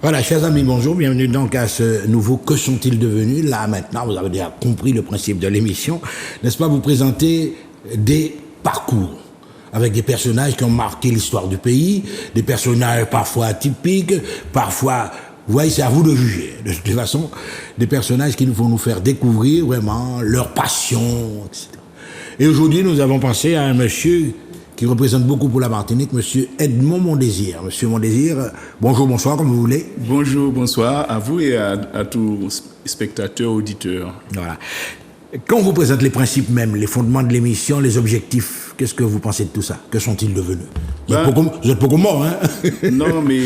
Voilà, chers amis, bonjour, bienvenue donc à ce nouveau Que sont-ils devenus? Là, maintenant, vous avez déjà compris le principe de l'émission, n'est-ce pas, vous présenter des parcours avec des personnages qui ont marqué l'histoire du pays, des personnages parfois atypiques, parfois, vous voyez, c'est à vous de juger. De toute façon, des personnages qui vont nous faire découvrir vraiment leur passion, etc. Et aujourd'hui, nous avons pensé à un monsieur qui représente beaucoup pour la Martinique, monsieur Edmond Mondésir. Monsieur Mondésir, bonjour, bonsoir, comme vous voulez. Bonjour, bonsoir à vous et à tous spectateurs, auditeurs. Voilà. Quand on vous présente les principes même, les fondements de l'émission, les objectifs, qu'est-ce que vous pensez de tout ça? Que sont-ils devenus? Vous êtes beaucoup morts, hein? Non, mais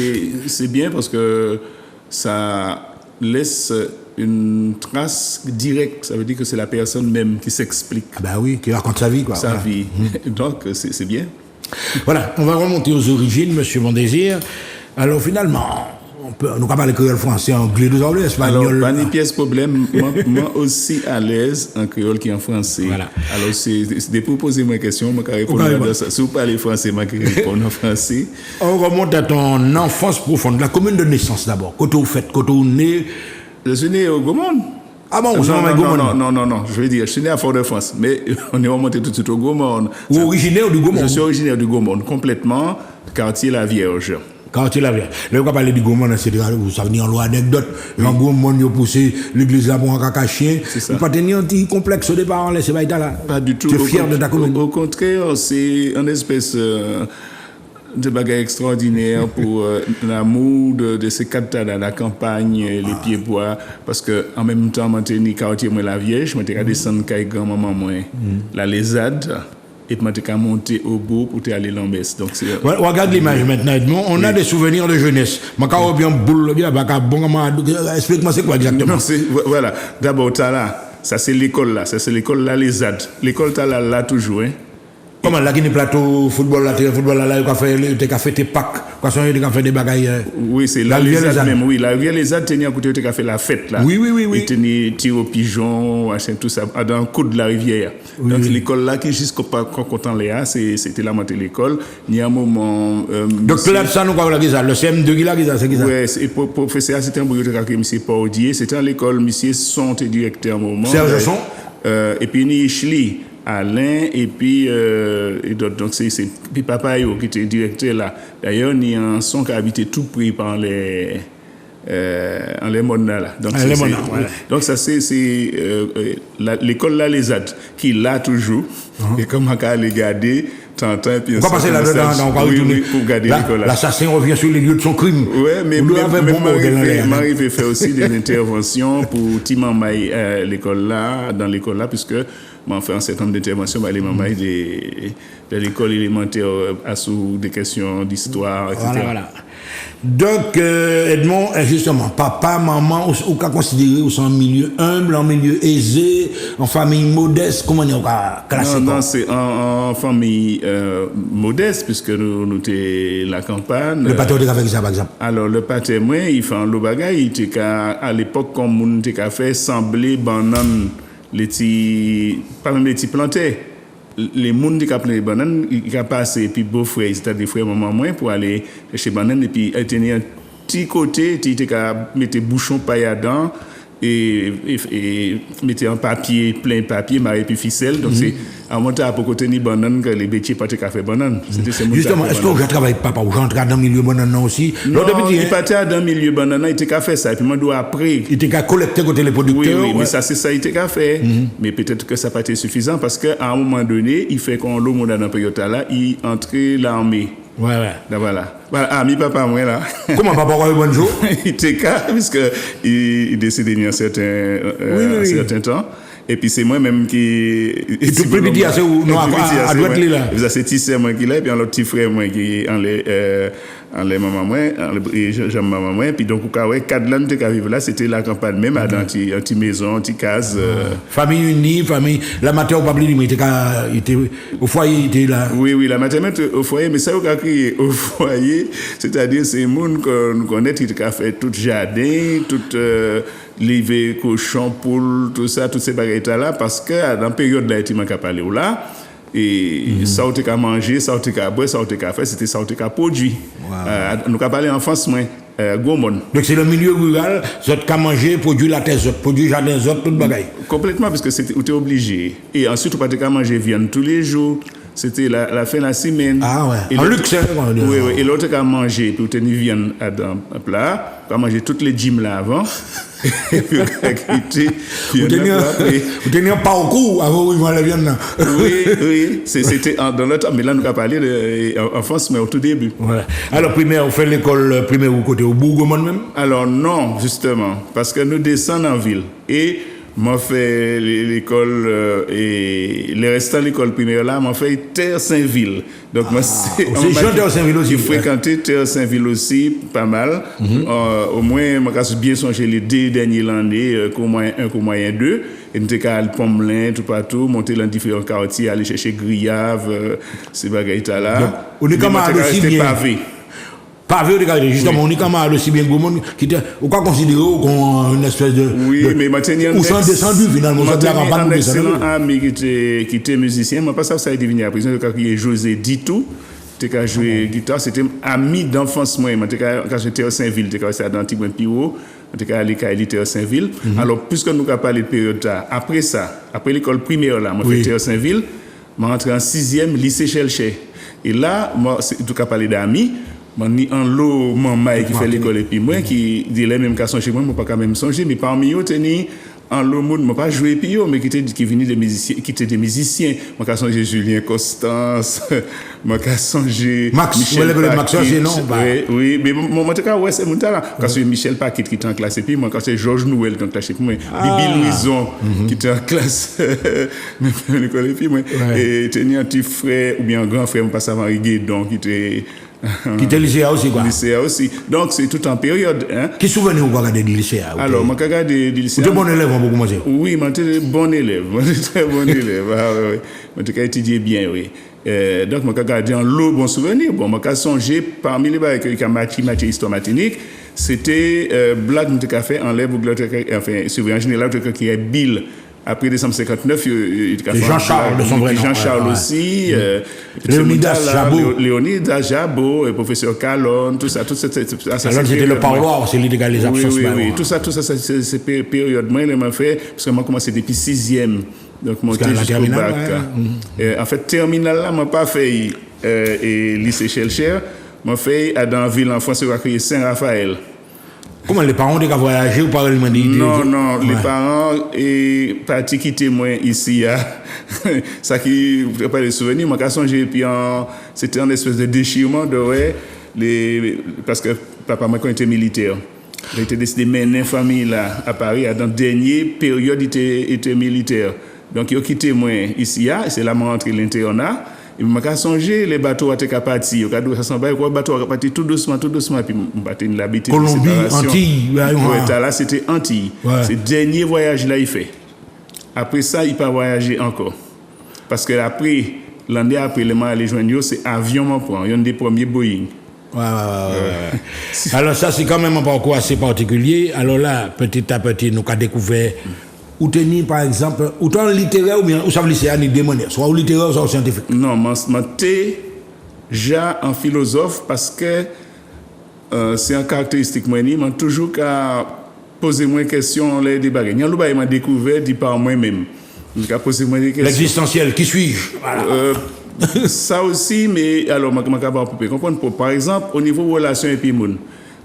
c'est bien parce que ça laisse une trace directe. Ça veut dire que c'est la personne même qui s'explique. Ah ben oui, qui raconte sa vie, quoi. Sa vie. Donc, c'est bien. Voilà, on va remonter aux origines, monsieur Mondésir. Alors finalement, nous parlons créole français, anglais, nous parlons espagnol. Alors, pas ni pièce problème, moi aussi à l'aise en créole qu'en français. Voilà. Alors, c'est de poser ma question, je vais répondre à ça. Si vous parlez français, je vais répondre en français. On remonte à ton enfance profonde, la commune de naissance d'abord. Quand vous faites, quand vous né. Je suis né au Gaumont. Ah bon, non, je veux dire, je suis né à Fort-de-France, mais on est remonté tout de suite au Gaumont. Vous êtes originaire du Gaumont? Je suis originaire du Gaumont, complètement, quartier La Vierge. Quartier La Vierge. Là, on va parler du Gaumont, vous savez, en loi anecdote. Jean Gaumont, il a poussé l'église là pour un caca chien. C'est ça. Vous pas tenir un petit complexe au départ, là, c'est pas là. Pas du tout. Tu es fier de ta commune? Au contraire, c'est une espèce de bagaille extraordinaire pour l'amour de ces quatre dans la campagne, les pieds-bois, parce que en même temps, je suis quartier La Vierge, je suis descendu avec grand-maman, la Lézade, et je suis monté au bout pour aller à l'Ambès. Donc, regarde l'image maintenant, Edmond. On a des souvenirs de jeunesse. Explique-moi c'est quoi exactement? Non, voilà. D'abord, ça c'est l'école là, ça c'est l'école La Lézade. L'école là toujours, hein. Comment là, qui est plateau football là, il a fait tes packs, il a fait des bagailles. Oui, c'est la Lézade même, oui. La Lézade, il a fait la fête là. Oui. Il tenait tir au pigeon, tout ça, dans le coup de la rivière. Oui, donc l'école là, qui jusqu'au content Léa, c'était la montée de l'école. Il y a un moment. Donc là, ça nous quoi le CM2 qui là, c'est qui ça? Oui, et professeur, c'était un bibliothécaire qui M. Paudier. C'était à l'école, M. Son était directeur à un moment. Serge Son. Et puis, il y a Alain et puis donc c'est puis papa qui était directeur là. D'ailleurs il y a un son qui a habité tout près par les modes là. Donc ça c'est l'école La Lézade qui l'a toujours et comme on a regardé t'entends et puis on va passer là-dedans, pour garder l'école là. L'assassin revient sur les lieux de son crime. Ouais, mais m'arrive à faire aussi des interventions pour Timamay l'école là, dans l'école là, puisque on fait un certain nombre d'interventions les mamans de l'école élémentaire sous des questions d'histoire, etc. Voilà. Donc, Edmond, justement, papa, maman, ou qu'a considéré ou en milieu humble, en milieu aisé, en famille modeste, comment on a classé? Non, c'est en famille modeste, puisque nous étions la campagne. Le pâté, on a fait ça, par exemple? Alors, le pâté, moi, il fait un lot bagaille, il était à l'époque, comme on était fait sembler banane, pas même les petits plantés. Les gens qui ont planté les bananes, ils ont passé, et puis beau-frère, c'est-à-dire frère maman moins, pour aller chercher bananes, et puis ils tenaient un petit côté, ils mettaient bouchon paille dedans, et mettaient un papier, plein papier, maré puis ficelle. Donc c'est à monter à pour côté ni banane que les bêtiers pas de café banane. Justement, est-ce que vous travaillez papa ou j'entre dans le milieu banane aussi? Non, il partait dans le milieu banane, il était qu'à faire ça, et puis moi dois après. Il était qu'à collecter côté les producteurs. Oui, mais ça c'est ça, il était qu'à faire. Mais peut-être que ça n'a pas été suffisant parce qu'à un moment donné, il fait qu'on l'eau dans la période là, il entrait l'armée. Ouais. Là, voilà. Mi papa, moi, là. Comment papa a eu bonjour? Il était calme, puisque il décédé il y a un certain temps. Et puis c'est moi-même qui. Et tout le petit, c'est où? Non, à droite, là. C'est petit frère, moi qui là, et puis un autre petit frère, moi qui en les maman, moi, et j'aime maman, moi. Puis donc, quatre langues qui arrivent là, c'était la campagne même, dans une petite maison, une petite case. Famille unie, famille. La matière au papier, il était au foyer, il était là. Oui, la matière au foyer, mais ça, on a crié au foyer, c'est-à-dire, c'est les gens qu'on connaît, qui ont fait tout jardin, tout. Lever cochon, poule, tout ça, toutes ces bagailles-là, parce que dans la période là, il m'a parlé là, et ça, on a mangé, ça, on a boire, ça, on a fait, c'était ça, on a produit. Nous avons parlé en France, moi. gros monde. Donc c'est le milieu rural, zot ka manger, produit la terre, zot, produit jardin, zot, tout bagaille. Complètement, parce que on était obligé. Et ensuite, on pas manger viande tous les jours. C'était la fin de la semaine. Ah ouais. Et En luxe, hein, oui, oui. Et l'autre qui a mangé, puis on tenait viande dans un plat, on a mangé toutes les gyms là avant. Et puis on a quitté. Vous tenez un parcours avant où ils vont la viande là. Oui. C'était dans le temps. Mais là, nous avons parlé en France, mais au tout début. Voilà. Alors, primaire, on fait l'école primaire au côté au Bourgogne même? Alors non, justement, parce que nous descendons en ville. Et moi, fait l'école et les restants de l'école primaire là, moi, fait Terre Saint-Ville. Donc, moi, c'est Jean Terre Saint-Ville aussi. J'ai fréquenté Terre Saint-Ville aussi, pas mal. Au moins, moi, j'ai bien songé les 2 dernières années, qu'au moyen 1, qu'au moyen 2. Et nous étions à Pomelin, tout partout, monter dans différents quartiers, aller chercher Grillave, ces bagailles là. On est comme à aussi pavé. Pavé, justement, on est comme à aussi bien gros monde qui on peut considérer comme une espèce de. Oui, mais maintenant, où sont descendu finalement, on a un excellent ami qui était musicien, moi, pas ça, ça a été venu à prison, qui est José Ditou, qui a joué guitare, c'était ami d'enfance, moi, quand j'étais à Saint-Ville, j'étais à Antigone Piro, j'étais à l'école à Saint-Ville. Alors, puisque nous avons parlé de période là, après ça, après l'école primaire là, moi, j'étais à Saint-Ville, je suis rentré en 6e lycée Chelché. Et là, moi, tout cas parlé d'amis. Ni en lot maman qui fait l'école et puis moi qui dit les mêmes qu'à songer moi pas quand même songer mais parmi eux teni en lot monde moi pas jouer puis mais qui venait des musiciens qui étaient des musiciens moi qu'à songer Julien Constance moi qu'à songer Michel Paquet non oui mais mon en tout cas ouais c'est mon talent quand c'est Michel Paquet qui était en classe et puis moi quand c'est Georges Nouel qui était en classe et puis moi Bibi Louison qui était en classe même l'école et puis moi et tenir un petit frère ou bien un grand frère mon passe avant Guédon qui était qui était lycéen aussi quoi. Lycéen aussi. Donc c'est tout en période hein. Qui souvenez vous regarder du lycée? Alors moi regarder du lycée. Vous êtes bon élève en beaucoup manger. Oui, moi j'étais bon élève, moi très bon élève. Ah oui. Moi j'ai étudié bien oui. Donc moi regarder en lot bon souvenir. Bon moi songer parmi les bails que matière histoire matinique, c'était blague nous a fait en l'air enfin surveillant général qui est Bill. Après décembre 59, il a fait Jean-Charles de son vrai nom. Jean-Charles aussi. Léonidas Jabot, professeur Calonne, tout ça. C'était le parloir, c'est l'illégalisation. Oui. Tout ça, c'est période. Moi, il m'a fait, parce que moi, commencé depuis 6e. Donc, monté jusqu'au bac. En fait, terminale là, moi, pas fait lycée Chelcher. Moi, fait dans la ville en France, on va créer Saint-Raphaël. Comment les parents ont voyagé ou pas Non, les parents et parti quitter moi ici ça qui vous pas les souvenirs moi quand songer puis c'était un espèce de déchirement de parce que papa moi quand était militaire il était décidé de mener une famille là à Paris dans dernière période il était militaire donc il a quitté moi ici c'est là moi rentré l'internat. Et je me songer les bateaux étaient partis. Les bateaux étaient partis tout doucement. Puis je me l'habitude. Colombie, Antilles. Là, c'était Antilles. C'est le dernier voyage là, il fait. Après ça, il n'a pas voyagé encore. Parce que après, l'année après, les joindre, c'est avion, mon point. Il y a un des premiers Boeing. Ouais. Alors, ça, c'est quand même un parcours assez particulier. Alors là, petit à petit, nous avons découvert. Ou tenir par exemple, autant littéraire ou bien ou ça veut dire ni démoniaque, soit littéraire soit scientifique. Non, moi t'es déjà un philosophe parce que c'est une caractéristique moi ni toujours qu'à poser moi question les débats. Il y a le m'a découvert dit par moi-même. Qu'à poser moi des questions. L'existentiel, qui suis-je? Voilà. Ça aussi mais alors moi capable de comprendre par exemple au niveau relation et puis monde.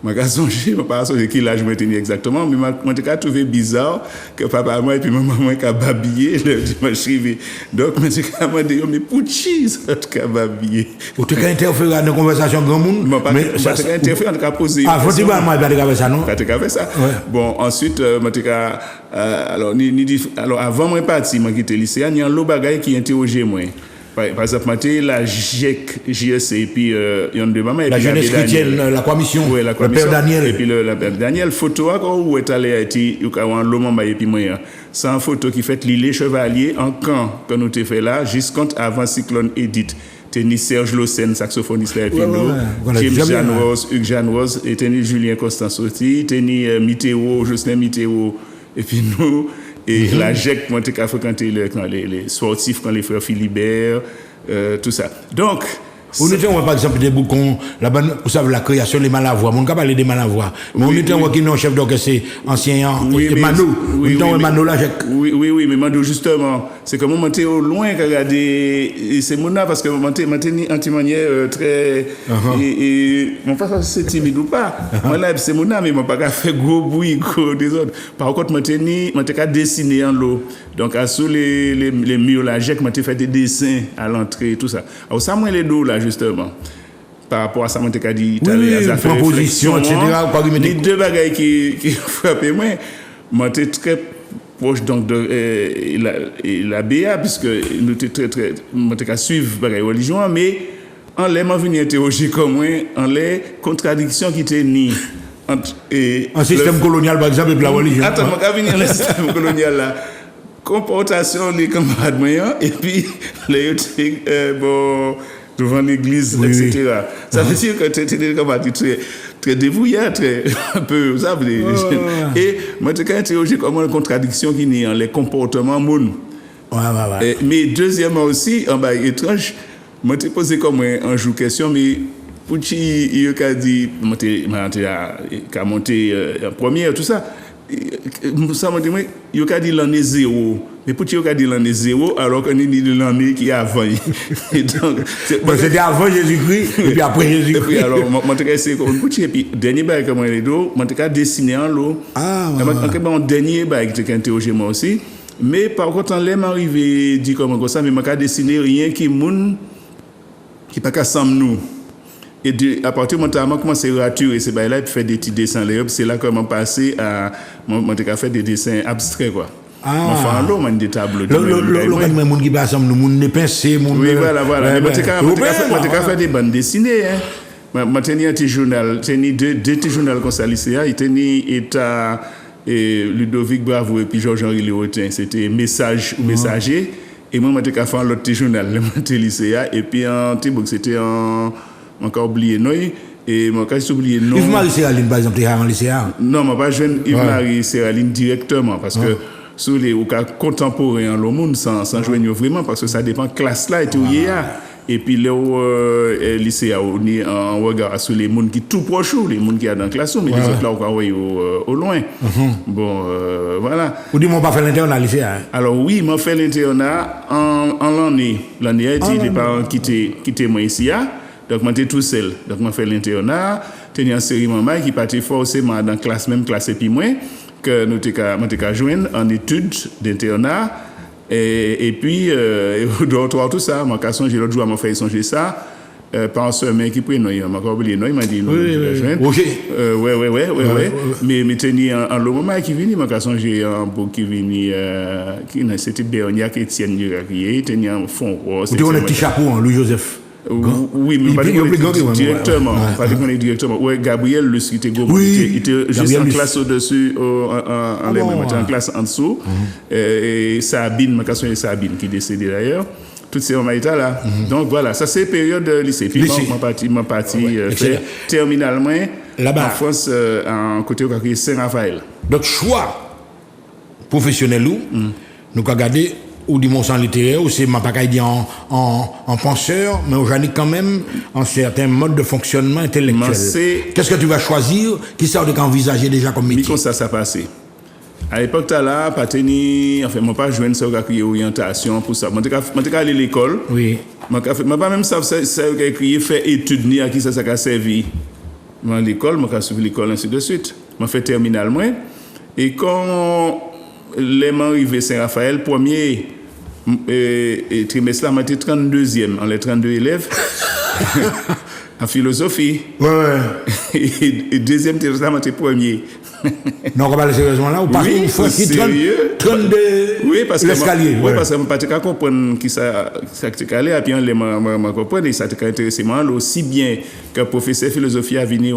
Je ne sais pas qui l'âge je tenais exactement, mais je me trouvé bizarre que papa moi et puis maman moi qui babillé le dimanche arrivé. Donc je me suis dit mais pour qui ça t'a babillé? Ou tu as interféré dans la conversation grand monde? Mais ça t'a interféré en poser. Ah, faut dire moi pas de ça non? Pas de fait ça. Bon, ensuite alors avant moi parti, moi quitté lycée, il y a un lot bagaille qui interrogeait moi. Par exemple, la GEC, JSC, et puis il y a deux mamans. La jeunesse chrétienne, la commission, oui, le père Daniel. Et puis le père Daniel, photo, où est allé à Haïti, il y a un lomamba et puis moi. C'est une photo qui fait l'île Chevalier en camp, que nous t'ai fait là, jusqu'à avant Cyclone Edith. Teni Serge Lossen, saxophoniste et puis nous. James Jean Rose, Hugues Jean Rose, et teni Julien Constanzotti, teni Mithéo, Jocelyn Mithéo, et puis nous. Et la GEC, moi, j'ai fréquenté les sportifs, quand les frères Philibert, tout ça. Donc, On était, par exemple, des boucons, vous savez, la création des malavois. On ne peut pas parler des malavois. Mais on était, qui est chef d'orchestre, c'est ancien, Mano. Oui, mais Mano, justement, c'est comme on était au loin, regarder, c'est mon âme, parce que on était en manière très, et mon pas c'est timide ou pas. Moi, là, c'est mon âme, mais mon pas fait gros bruit, gros des autres. Par contre, moi, t'ai dessiné en l'eau. Donc, à sous les murs, là, j'ai fait des dessins à l'entrée, tout ça. Alors, ça, moi, les dos, là, justement, par rapport à ça, je t'ai dit, proposition, etc. Les deux bagailles qui frappaient moi, j'étais très proche donc de la BA, puisque nous étions très, j'étais suivre la religion, mais en l'air, je venais interroger comme moi, en l'air, contradiction qui était ni entre. Un système colonial, par exemple, et la religion. Attends, je vais venir dans le système colonial là. Comportation des camarades moyens et puis les bon devant l'église, etc. Ça veut dire que tu es des camarades très dévoués, très un peu, vous savez. Et moi, je interrogé comment une contradiction qui n'est en les comportements moun. Mais deuxièmement aussi, en bas étrange, moi je posé comme un jour question, mais pour qui il a dit, il a monté en première, tout ça. Ça m'a dit, il a dit l'année 0. Mais pour qu'il a dit l'année 0, alors qu'on a dit l'année qui est avant. C'était avant Jésus-Christ, et puis après Jésus-Christ. Et puis alors, et puis, dernier bail, comme il est d'eau, je dessiné en l'eau. En dernier bail, qui était interrogé moi aussi. Mais par contre, en l'aime arrivé, dit comme ça, mais je dessiné rien qui n'est pas qu'à nous. Et à partir du moment où je commence à raturer ces bails-là, et faire des petits dessins, c'est là que je passé à faire des dessins abstraits, quoi. Enfin, là, on des tableaux. Le monde qui passe ensemble, nous, ne pincé, oui, voilà. Mais je fait des bandes dessinées, hein. Je tenais un petit journal, deux petits journaux comme ça, lycéen, il tenait État, Ludovic Bravo et puis Georges-Henri Léotin. C'était Message ou Messager. Et moi, je fait un autre petit journal, le lycéen, et puis c'était encore oublié non et moi quand j'ai oublié non Yves-Marie Séraline par exemple en lycéen non moi pas jeune Yves-Marie Séraline directement parce que sur les cas contemporains le monde sans joindre vraiment parce que ça dépend classe là et puis le lycée on est en regard sur les monde qui tout proche les monde qui a dans classe mais les autres là au loin bon voilà vous dites moi pas fait l'internat lycée alors oui moi fait l'internat en l'année a été les parents quitté moi ici donc, moi, j'étais tout seul. Donc, je fait l'internat. J'ai une série maman qui partait forcément dans la même classe et puis moi, que nous t'ai joindre en études d'internat. Et puis, d'autres, tout ça. Moi, quand j'ai l'autre jour, m'a fait songer ça. Par un seul mec qui prenait, il m'a oublié, il m'a dit, non, je vais joindre. Ouais. Mais tenir en le moment qui vient, m'a songé un beau qui vient, c'était Berniac Etienne Duracrier, tenir un fond. Vous avez un petit chapeau, Louis-Joseph. Oui, mais pas directement. Pas directement. Ouais, Gabriel, le était gros. Il était juste en classe au-dessus, en classe en dessous. Et Sabine, ma question est Sabine, qui est décédée d'ailleurs. Toutes ces moments là. Donc voilà, ça c'est période de lycée. Puis ma partie fait terminalement là-bas en France, en côté de Saint-Raphaël. Donc choix professionnel nous regardez ou dimension littéraire, ou c'est ma pas dire en penseur, mais aujourd'hui quand même en certains modes de fonctionnement intellectuel. Qu'est-ce que tu vas choisir? Qui ça tu envisager déjà comme métier? Comme ça passé. À l'époque, tu as là, pas tenu, enfin, moi pas joindre ça qui orientation pour ça. Moi, tu aller à l'école. Oui. Moi pas même ça qui écrit faire études ni à qui ça a servi. Moi à l'école, moi j'ai suivi l'école ainsi de suite. Moi fait terminal moi et quand les m'en arrivé Saint-Raphaël premier trimestre là, j'étais 32e en les 32 élèves en philosophie. Et deuxième trimestre là, j'étais premier. Non, on va parler sérieusement là ou pas? Oui, sérieux. 32 l'escalier. Oui, parce que je ne peux pas comprendre qui ça t'est allé, et puis je comprends, et ça t'est intéressé aussi bien que professeur de philosophie a venu,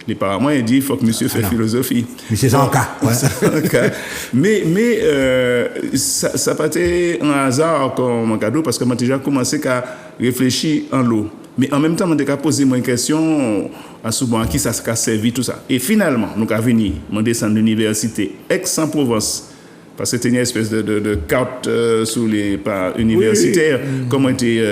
les parents m'ont dit il faut que monsieur fasse philosophie. Mais c'est ça en cas. Mais ça n'a pas été un hasard comme un cadeau, parce que j'ai déjà commencé à réfléchir en l'eau. Mais en même temps, je me posé une question à souvent à qui ça a servi tout ça. Et finalement, nous avons venu, je descends de l'université Aix-en-Provence, parce que c'était une espèce de carte sur les pas universitaires, comment était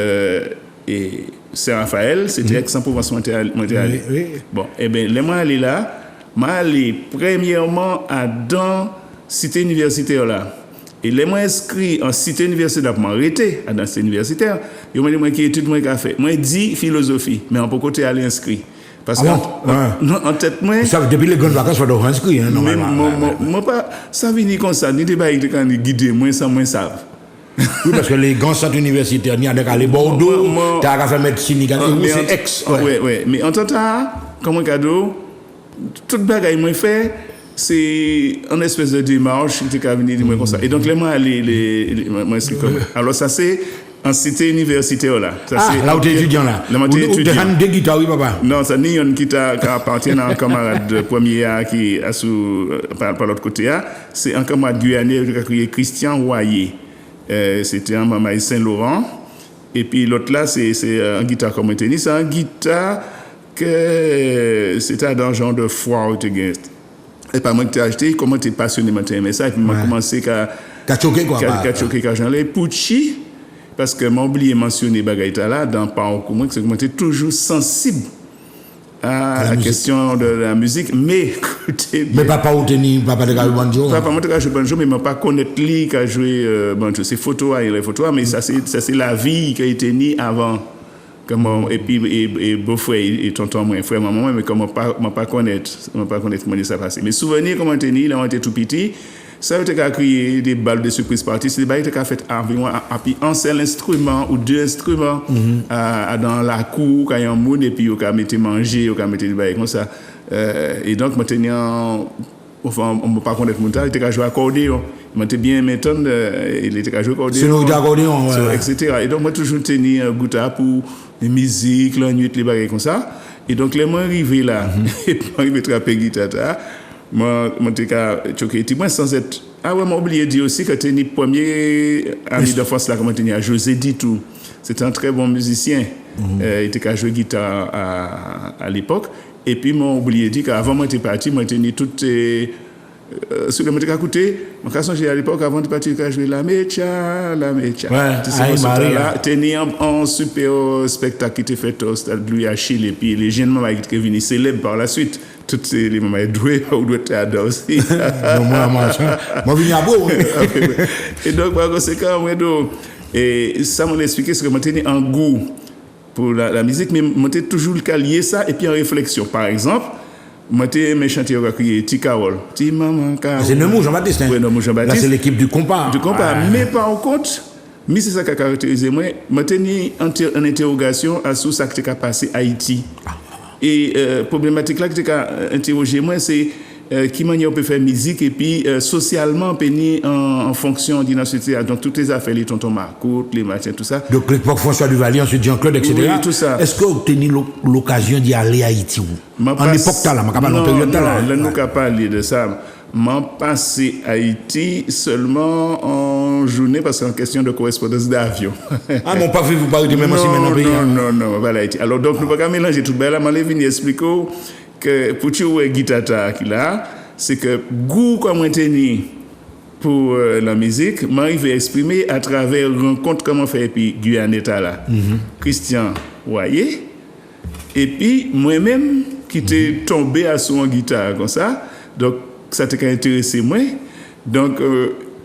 Saint-Raphaël, c'était Aix-en-Provence, moi j'étais allé. Oui. Bon, eh bien, les moi allé là, moi allé premièrement à dans cité universitaire là. Et les moi inscrit en cité universitaire pour m'arrêter à dans cité universitaire. Et moi dit moi qui étude moi qu'a fait. Moi dit philosophie, mais en côté aller inscrit. Parce que en tête moi ça depuis les grandes vacances faut doit inscrit hein normalement. Moi pas ça vient comme ça, ni débat qui quand guider moi ça moi savent. Oui, parce que les grands centres universitaires, il y a des Bordeaux, tu as fait médecine, c'est ex. Oui. Mais en tant que comme un cadeau, toute bagaille moi fait, c'est une espèce de démarche qui est venue dire comme ça. Et donc, moi, moi, c'est comme. Alors, ça, c'est en cité universitaire là. Ça, là où tu es étudiant là. Là où tu es étudiant. Deux guitares, oui, papa. Non, ça n'y a qui appartient à un camarade de premier qui est par l'autre côté. C'est un camarade guyanais qui a créé Christian Royer. C'était un Mamaï Saint-Laurent. Et puis l'autre là, c'est un guitare comme un tennis. C'est un guitare que c'était dans un genre de foire. Et pas moi qui t'ai acheté, comment t'es passionné, maintenant aimé ça. Et puis m'a commencé à choquer quoi. Choquer quand j'en ai. Pucci, parce que m'a oublié de mentionner Bagaïta là, dans Parcours, moi, c'est que moi j'étais toujours sensible à la question de la musique, mais écoutez, mais papa ou teni papa de banjo papa moi de jouer banjo mais pas connaître lui qui a joué banjo c'est photo les photos mais ça c'est la vie qui a été née avant comment et puis et beau-frère et tonton moi frère maman mais comment pas connaître comment ça passé mais souvenir comment teni là on était tout petit ça était qu'à créer des balles de surprise party c'est des balles qui a fait environ un seul instrument ou deux instruments dans la cour quand il y a un monde et puis on a mettre manger on a mettre des balles comme ça et donc maintenant enfin on ne peut pas connaître mon temps il était qu'à jouer accordéon il m'était bien m'étonne il était qu'à jouer accordéon c'est nous accordéon etc. Et donc moi toujours tenir goûter pour les musiques la nuit les balles comme ça et donc les moi arrivé là et puis arrivé trapper guitare moi t'ai choqué moi sans être ouais m'a oublié de dire aussi que t'es le premier ami d'enfance là comment t'es à José Ditou c'était un très bon musicien il était qu'à jouer guitare à l'époque et puis m'a oublié de dire qu'avant moi t'es parti moi t'es toutes sur le m'étais écouté mon cas j'ai à l'époque avant de partir qu'à jouer la mecha tu sais là t'es en super spectacle qui était fait au stade Louis Achille et puis les jeunes mamans qui venaient célèbres par la suite toutes les mamans douées ou doit être aussi moi venu à beau et donc par conséquent moi et ça m'a expliqué ce que moi tenais en goût pour la musique mais moi t'ai toujours lié ça et puis en réflexion par exemple moi t'ai mes chantiers qui est Ticarol ti maman c'est Nemou Jean-Baptiste oui Nemou Jean-Baptiste là c'est l'équipe du compas mais par contre mais c'est ça qui a caractérisé moi tenais en interrogation à sous ça qui a passé Haïti et problématique là qui a interrogé moi c'est qui manière on peut faire musique et puis socialement péni en fonction d'une société donc toutes les affaires les tontons Marcourt les machins tout ça donc l'époque François Duvalier ensuite Jean-Claude etc. Oui, tout ça. Est-ce que vous avez tenu l'occasion d'y aller à Haïti en époque là ma capable en période là nous pas parler de ça m'en passé à Haïti seulement en journée parce que c'est une question de correspondance d'avion mon pas vu vous parler de même aussi maintenant pays non pas Haïti alors donc nous pas mélanger tout là m'a venir expliquer que pour tu jouer guitare qui là c'est que goût comme on tenir pour la musique m'arrive à exprimer à travers rencontre comment faire puis Guyaneta là Christian Royer et puis moi-même qui t'ai tombé à son guitare comme ça donc ça t'a intéressé moi donc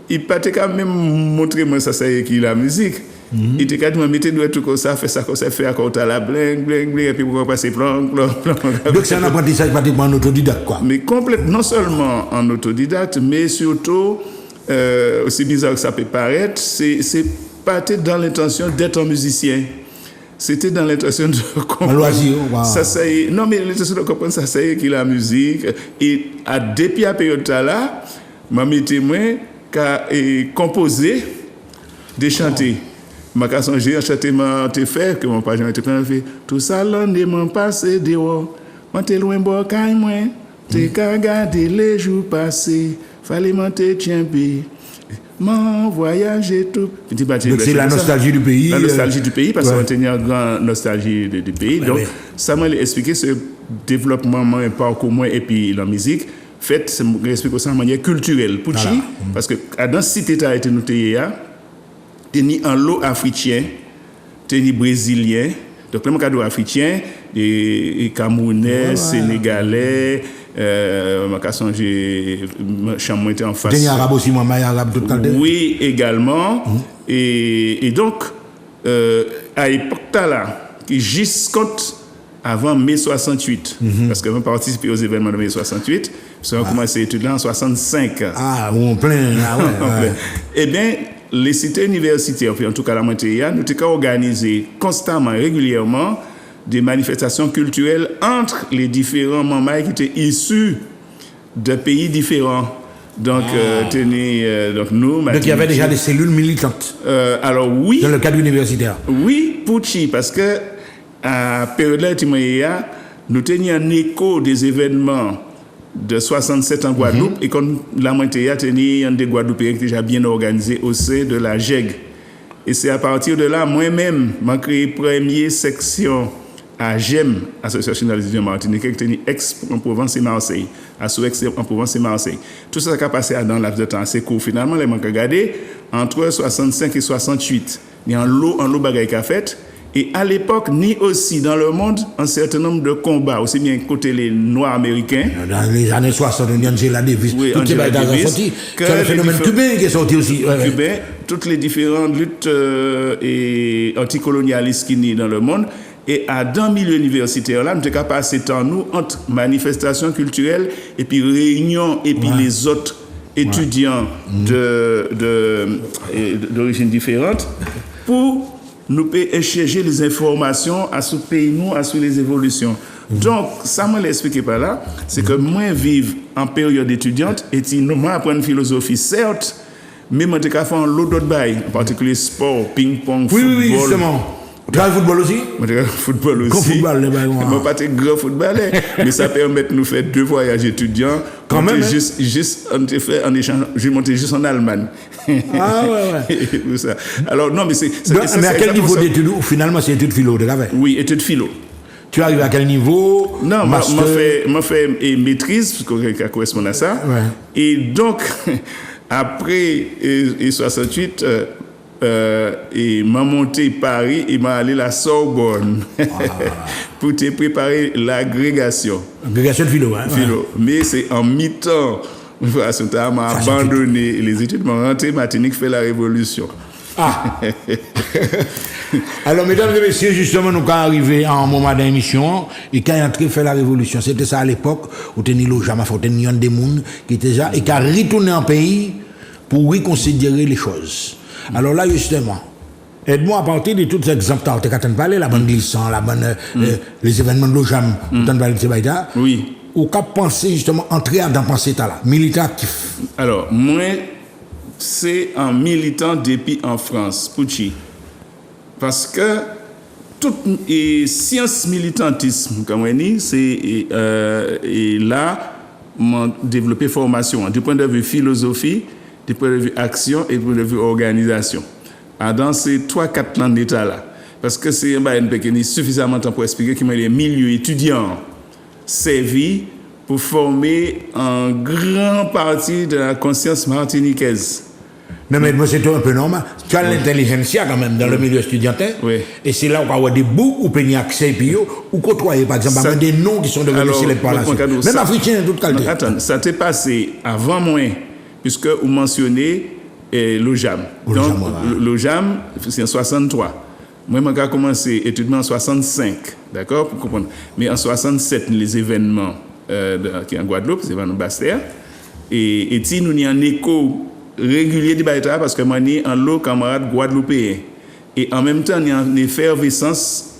il pas quand même montrer moi ça c'est qui la musique il était quand même mettre doigt tout comme ça fait à côté la bling et puis pour passer plan donc c'est un apprentissage pratiquement en autodidacte quoi mais complètement non seulement en autodidacte mais surtout aussi bizarre que ça peut paraître c'est pas dans l'intention d'être un musicien c'était dans l'intention de comprendre ça c'est non mais l'intention de comprendre ça c'est qui la musique et à depuis la période là m'a mis témoin qu'a composé des chanter ma ka songer à chanter m'a te faire que mon page était plein fait tout ça l'année m'en passé dehors moi t'es loin bois caille moi t'es qu'à regarder les jours passés fallait monter tiens bi mon voyage et tout donc c'est la nostalgie du pays parce qu'on tenait une grande nostalgie du pays donc ça m'a expliqué ce développement moi parcours moi et puis la musique fait c'est expliquer ça de manière culturelle Pucci parce que dans cité ta été noté teni en lot africain teni brésilien Donc, le cadeau africain, des Camerounais, Sénégalais, je songe, chambre était en face. Des Arabes aussi, moi, arabe tout le temps. Oui, également. Et donc, à l'époque là, qui jusqu'au avant mai 68, parce que j'ai participé aux événements de mai 68, parce qu'on a commencé à étudier en 65. Ah, on plein. Ah ouais. Eh bien, les cités universitaires, en tout cas la moitié, nous avons organisé constamment, régulièrement, des manifestations culturelles entre les différents membres qui étaient issus de pays différents. Donc, donc nous... Donc, il y avait déjà des cellules militantes. Alors, oui. Dans le cadre universitaire. Oui, Pouchi, parce que à la période-là, nous tenions un écho des événements de 67 en Guadeloupe et comme la moitié a tenu un des Guadeloupéens qui déjà bien organisé au sein de la GEG. Et c'est à partir de là, moi-même, j'ai créé la première section à GEM, Association des étudiants martiniquais, qui était Aix-en-Provence et Marseille, à Aix-en-Provence et Marseille. Tout ça a passé dans un laps de temps assez court. Finalement, les manques regardé entre 65 et 68. Il y a un lot bagaille qu'a fait. Et à l'époque, ni aussi dans le monde, un certain nombre de combats, aussi bien côté les Noirs américains. Dans les années 60, il y a Angela Davis. Oui, toutes ces bagages sont sortis. C'est le phénomène cubain qui est sorti aussi. Cubain, toutes les différentes luttes et anticolonialistes qui nient dans le monde. Et dans le milieu universitaire, là, nous sommes capables de passer temps nous entre manifestations culturelles et puis réunions et puis les autres étudiants d'origine différente pour nous pouvons échanger les informations à ce pays, nous, à ce les évolutions. Donc, ça m'a expliqué par là, c'est que moi, vivre en période étudiante, et moi, apprendre une philosophie, certes, mais moi, je fait un lot d'autres bails, en particulier sport, ping-pong, football. Oui, justement. Tu as le football aussi? Moi, je football aussi. Comme football, je ne suis pas très grand footballeur, mais ça permet de nous faire 2 voyages étudiants. Quand même. En échange, je montais juste en Allemagne. Ah ouais. Ça. Alors, non, mais c'est. Mais à quel niveau d'études? Finalement, c'est études philo, tu l'avais? Oui, études philo. Tu arrives à quel niveau? Non, moi, fait maîtrise, parce que ça correspond à ça. Ouais. Et donc, après 68, et m'a monté Paris et m'a allé à la Sorbonne pour te préparer l'agrégation. Agrégation de philo, hein? Philo. Mais c'est en mi-temps. À ce temps, m'a abandonné les études, m'a rentré Martinique, fait la révolution. Ah. Alors, mesdames et messieurs, justement, nous sommes arrivés à un moment d'émission et quand il est entré faire la révolution, c'était ça à l'époque où il y a le Jama, il y a des gens qui étaient là et qui a retourné en pays pour reconsidérer les choses. Alors là, justement, aide-moi à partir de tous ces exemples. Tu as parlé, la bande glissant, les événements de l'OJAM, tu as parlé de ces baïdas. Oui. Ou qu'a pensé justement entrer dans penser là, militant actif. Alors, moi, c'est un militant depuis en France, Pouchi. Parce que toute science militantisme, comme on dit, c'est là, m'a développé formation du point de vue philosophie, du point de vue action et du point de vue organisation. Dans ces 3-4 ans d'état là. Parce que c'est suffisamment de temps pour expliquer qu'il y a des milieux étudiants servi pour former un grand partie de la conscience martiniquaise. Non, mais moi, c'est un peu normal. Tu as l'intelligentsia quand même dans le milieu estudiantin. Oui. Et c'est là où on avoir des bouts où on accès ou côtoyer, par exemple, ça, des noms qui sont devenus célèbres par la suite. Même africains, toute qualité. Attends, ça t'est passé avant moi, puisque vous mentionnez l'OJAM. Donc, l'OJAM, c'est en 63. Moi, j'ai commencé étudiant en 65, d'accord, pour comprendre. Mais en 67, les événements qui sont en Guadeloupe, c'est événements Bastère. Et si nous avons un écho régulier du Baïta, parce que moi, j'ai un lot camarade guadeloupéen. Et en même temps, il y a une effervescence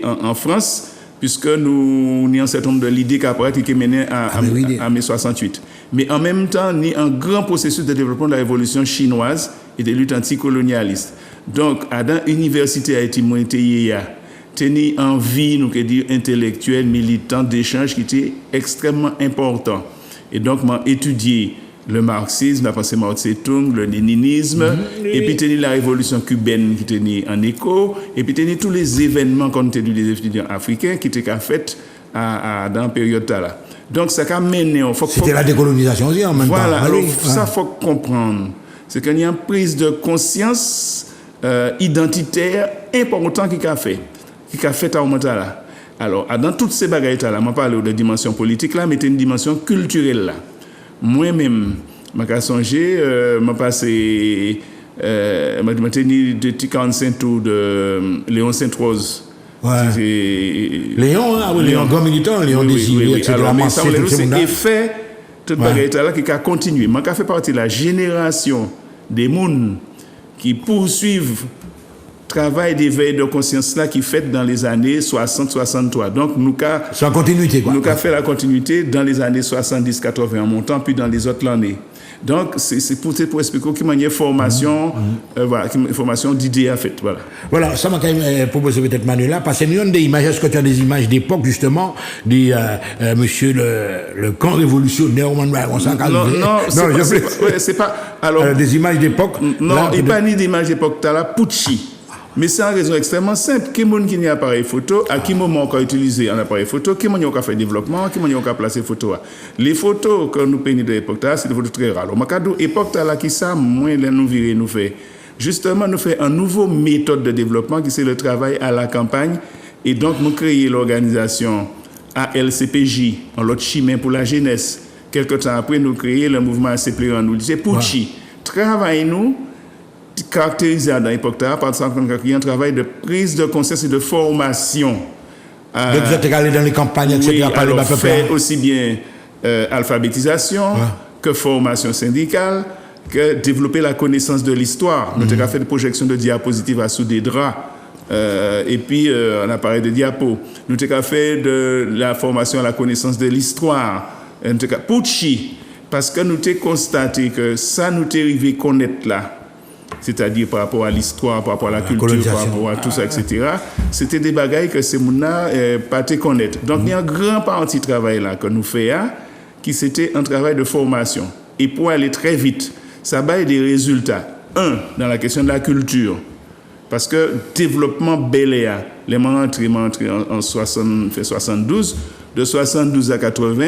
en France, puisque nous avons un certain nombre de l'idée qui menait à mai 68. Mais en même temps, il y a un grand processus de développement de la révolution chinoise et des luttes anticolonialistes. Donc, dans l'université Haïti, moi, j'ai envie, nous dire, intellectuelle, militante, d'échange qui était extrêmement important. Et donc, j'ai étudié le marxisme, la pensée Mao Tse-tung, le léninisme, et puis j'ai la révolution cubaine qui était en écho, et puis j'ai tous les événements qu'on a des étudiants africains qui étaient faits dans la période là. Donc, ça a mené. C'était la décolonisation aussi en même temps. Voilà, alors ça, il faut comprendre. C'est qu'il y a une prise de conscience identitaire importante qui a fait. qui a fait à là. Alors, dans toutes ces bagailles là, je parle de dimension politique là, mais c'est une dimension culturelle là. Moi-même, je songé, je passé je tenu de 45 tours de Léon Sainte-Rose. Ouais. Léon, Léon grand militant, Léon désiré, etc. Alors, mais ça, c'est effet toute bagaille là qui a continué. Je fait partie de la génération des gens qui poursuivent travail d'éveil de conscience là qui fait dans les années 60-63. Donc c'est en continuité quoi. Nous avons fait la continuité dans les années 70-80 en montant puis dans les autres années. Donc c'est pour expliquer qu'il y a une formation formation d'idées à fait voilà ça m'a quand même proposé peut-être Manuela parce que nous avons des images, est-ce que tu as des images d'époque justement de monsieur le camp révolutionnaire non c'est pas alors des images d'époque non il n'y a pas ni d'images d'époque tu as la Pucci. Mais c'est une raison extrêmement simple. Qui monde qui n'a appareil photo, à qui moment on a utilisé un appareil photo, qui moment on a fait développement, qui moment on a placé photo. Les photos que nous peignons de l'époque, c'est des photos très rares. Alors, l'époque là qui ça, moins nous virer, nous fait. Justement, nous fait une nouvelle méthode de développement qui c'est le travail à la campagne. Et donc, nous créons l'organisation ALCPJ, en l'autre chemin pour la jeunesse. Quelque temps après, nous créons le mouvement ACPJ, nous disons Pucci. Travaillons-nous. Caractérisé dans l'époque par un travail de prise de conscience et de formation. Donc vous êtes allé dans les campagnes, etc. Oui, alors fait aussi bien alphabétisation que formation syndicale, que développer la connaissance de l'histoire. Nous avons fait des projections de diapositives à sous des draps et puis un appareil de diapo. Nous avons fait de la formation à la connaissance de l'histoire. Pucci, parce que nous avons constaté que ça nous est arrivé connaître là. C'est-à-dire par rapport à l'histoire, par rapport à la culture, par rapport à tout ça, etc. C'était des bagailles que ces gens-là pas te connaître. Donc, il y a un grand parti de travail là que nous faisons, qui c'était un travail de formation. Et pour aller très vite, ça va des résultats. Un, dans la question de la culture. Parce que développement Beléa, les rentrés en 72, de 72 à 80,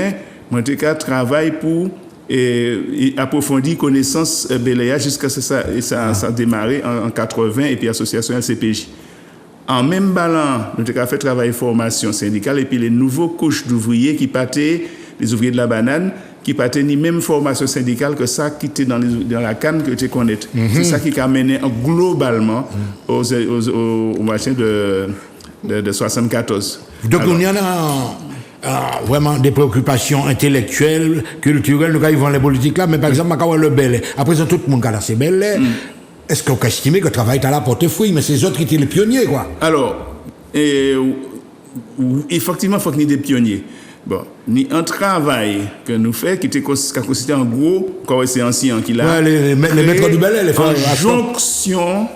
moi, j'ai travail pour et approfondir connaissance Beléa jusqu'à ce que ça a démarré en 80 et puis association LCPJ. En même ballon, nous avons fait travail formation syndicale et puis les nouveaux couches d'ouvriers qui partaient, les ouvriers de la banane, qui partaient ni même formation syndicale que ça qui était dans la canne que tu connais. C'est ça qui a mené globalement aux machins de 74. Donc il y en a vraiment des préoccupations intellectuelles, culturelles, nous avons les politiques là, mais par exemple, le Bel. Après ça, tout le monde a là, c'est Bel. Est-ce qu'on peut estimer que le travail est à la porte fruit, mais c'est les autres qui étaient les pionniers, quoi? Alors, effectivement, il faut qu'il y ait des pionniers. Bon, ni un travail que nous faisons qui a consisté en gros, quand c'est ancien qui l'a. Les maîtres du Bel, les frères. En jonction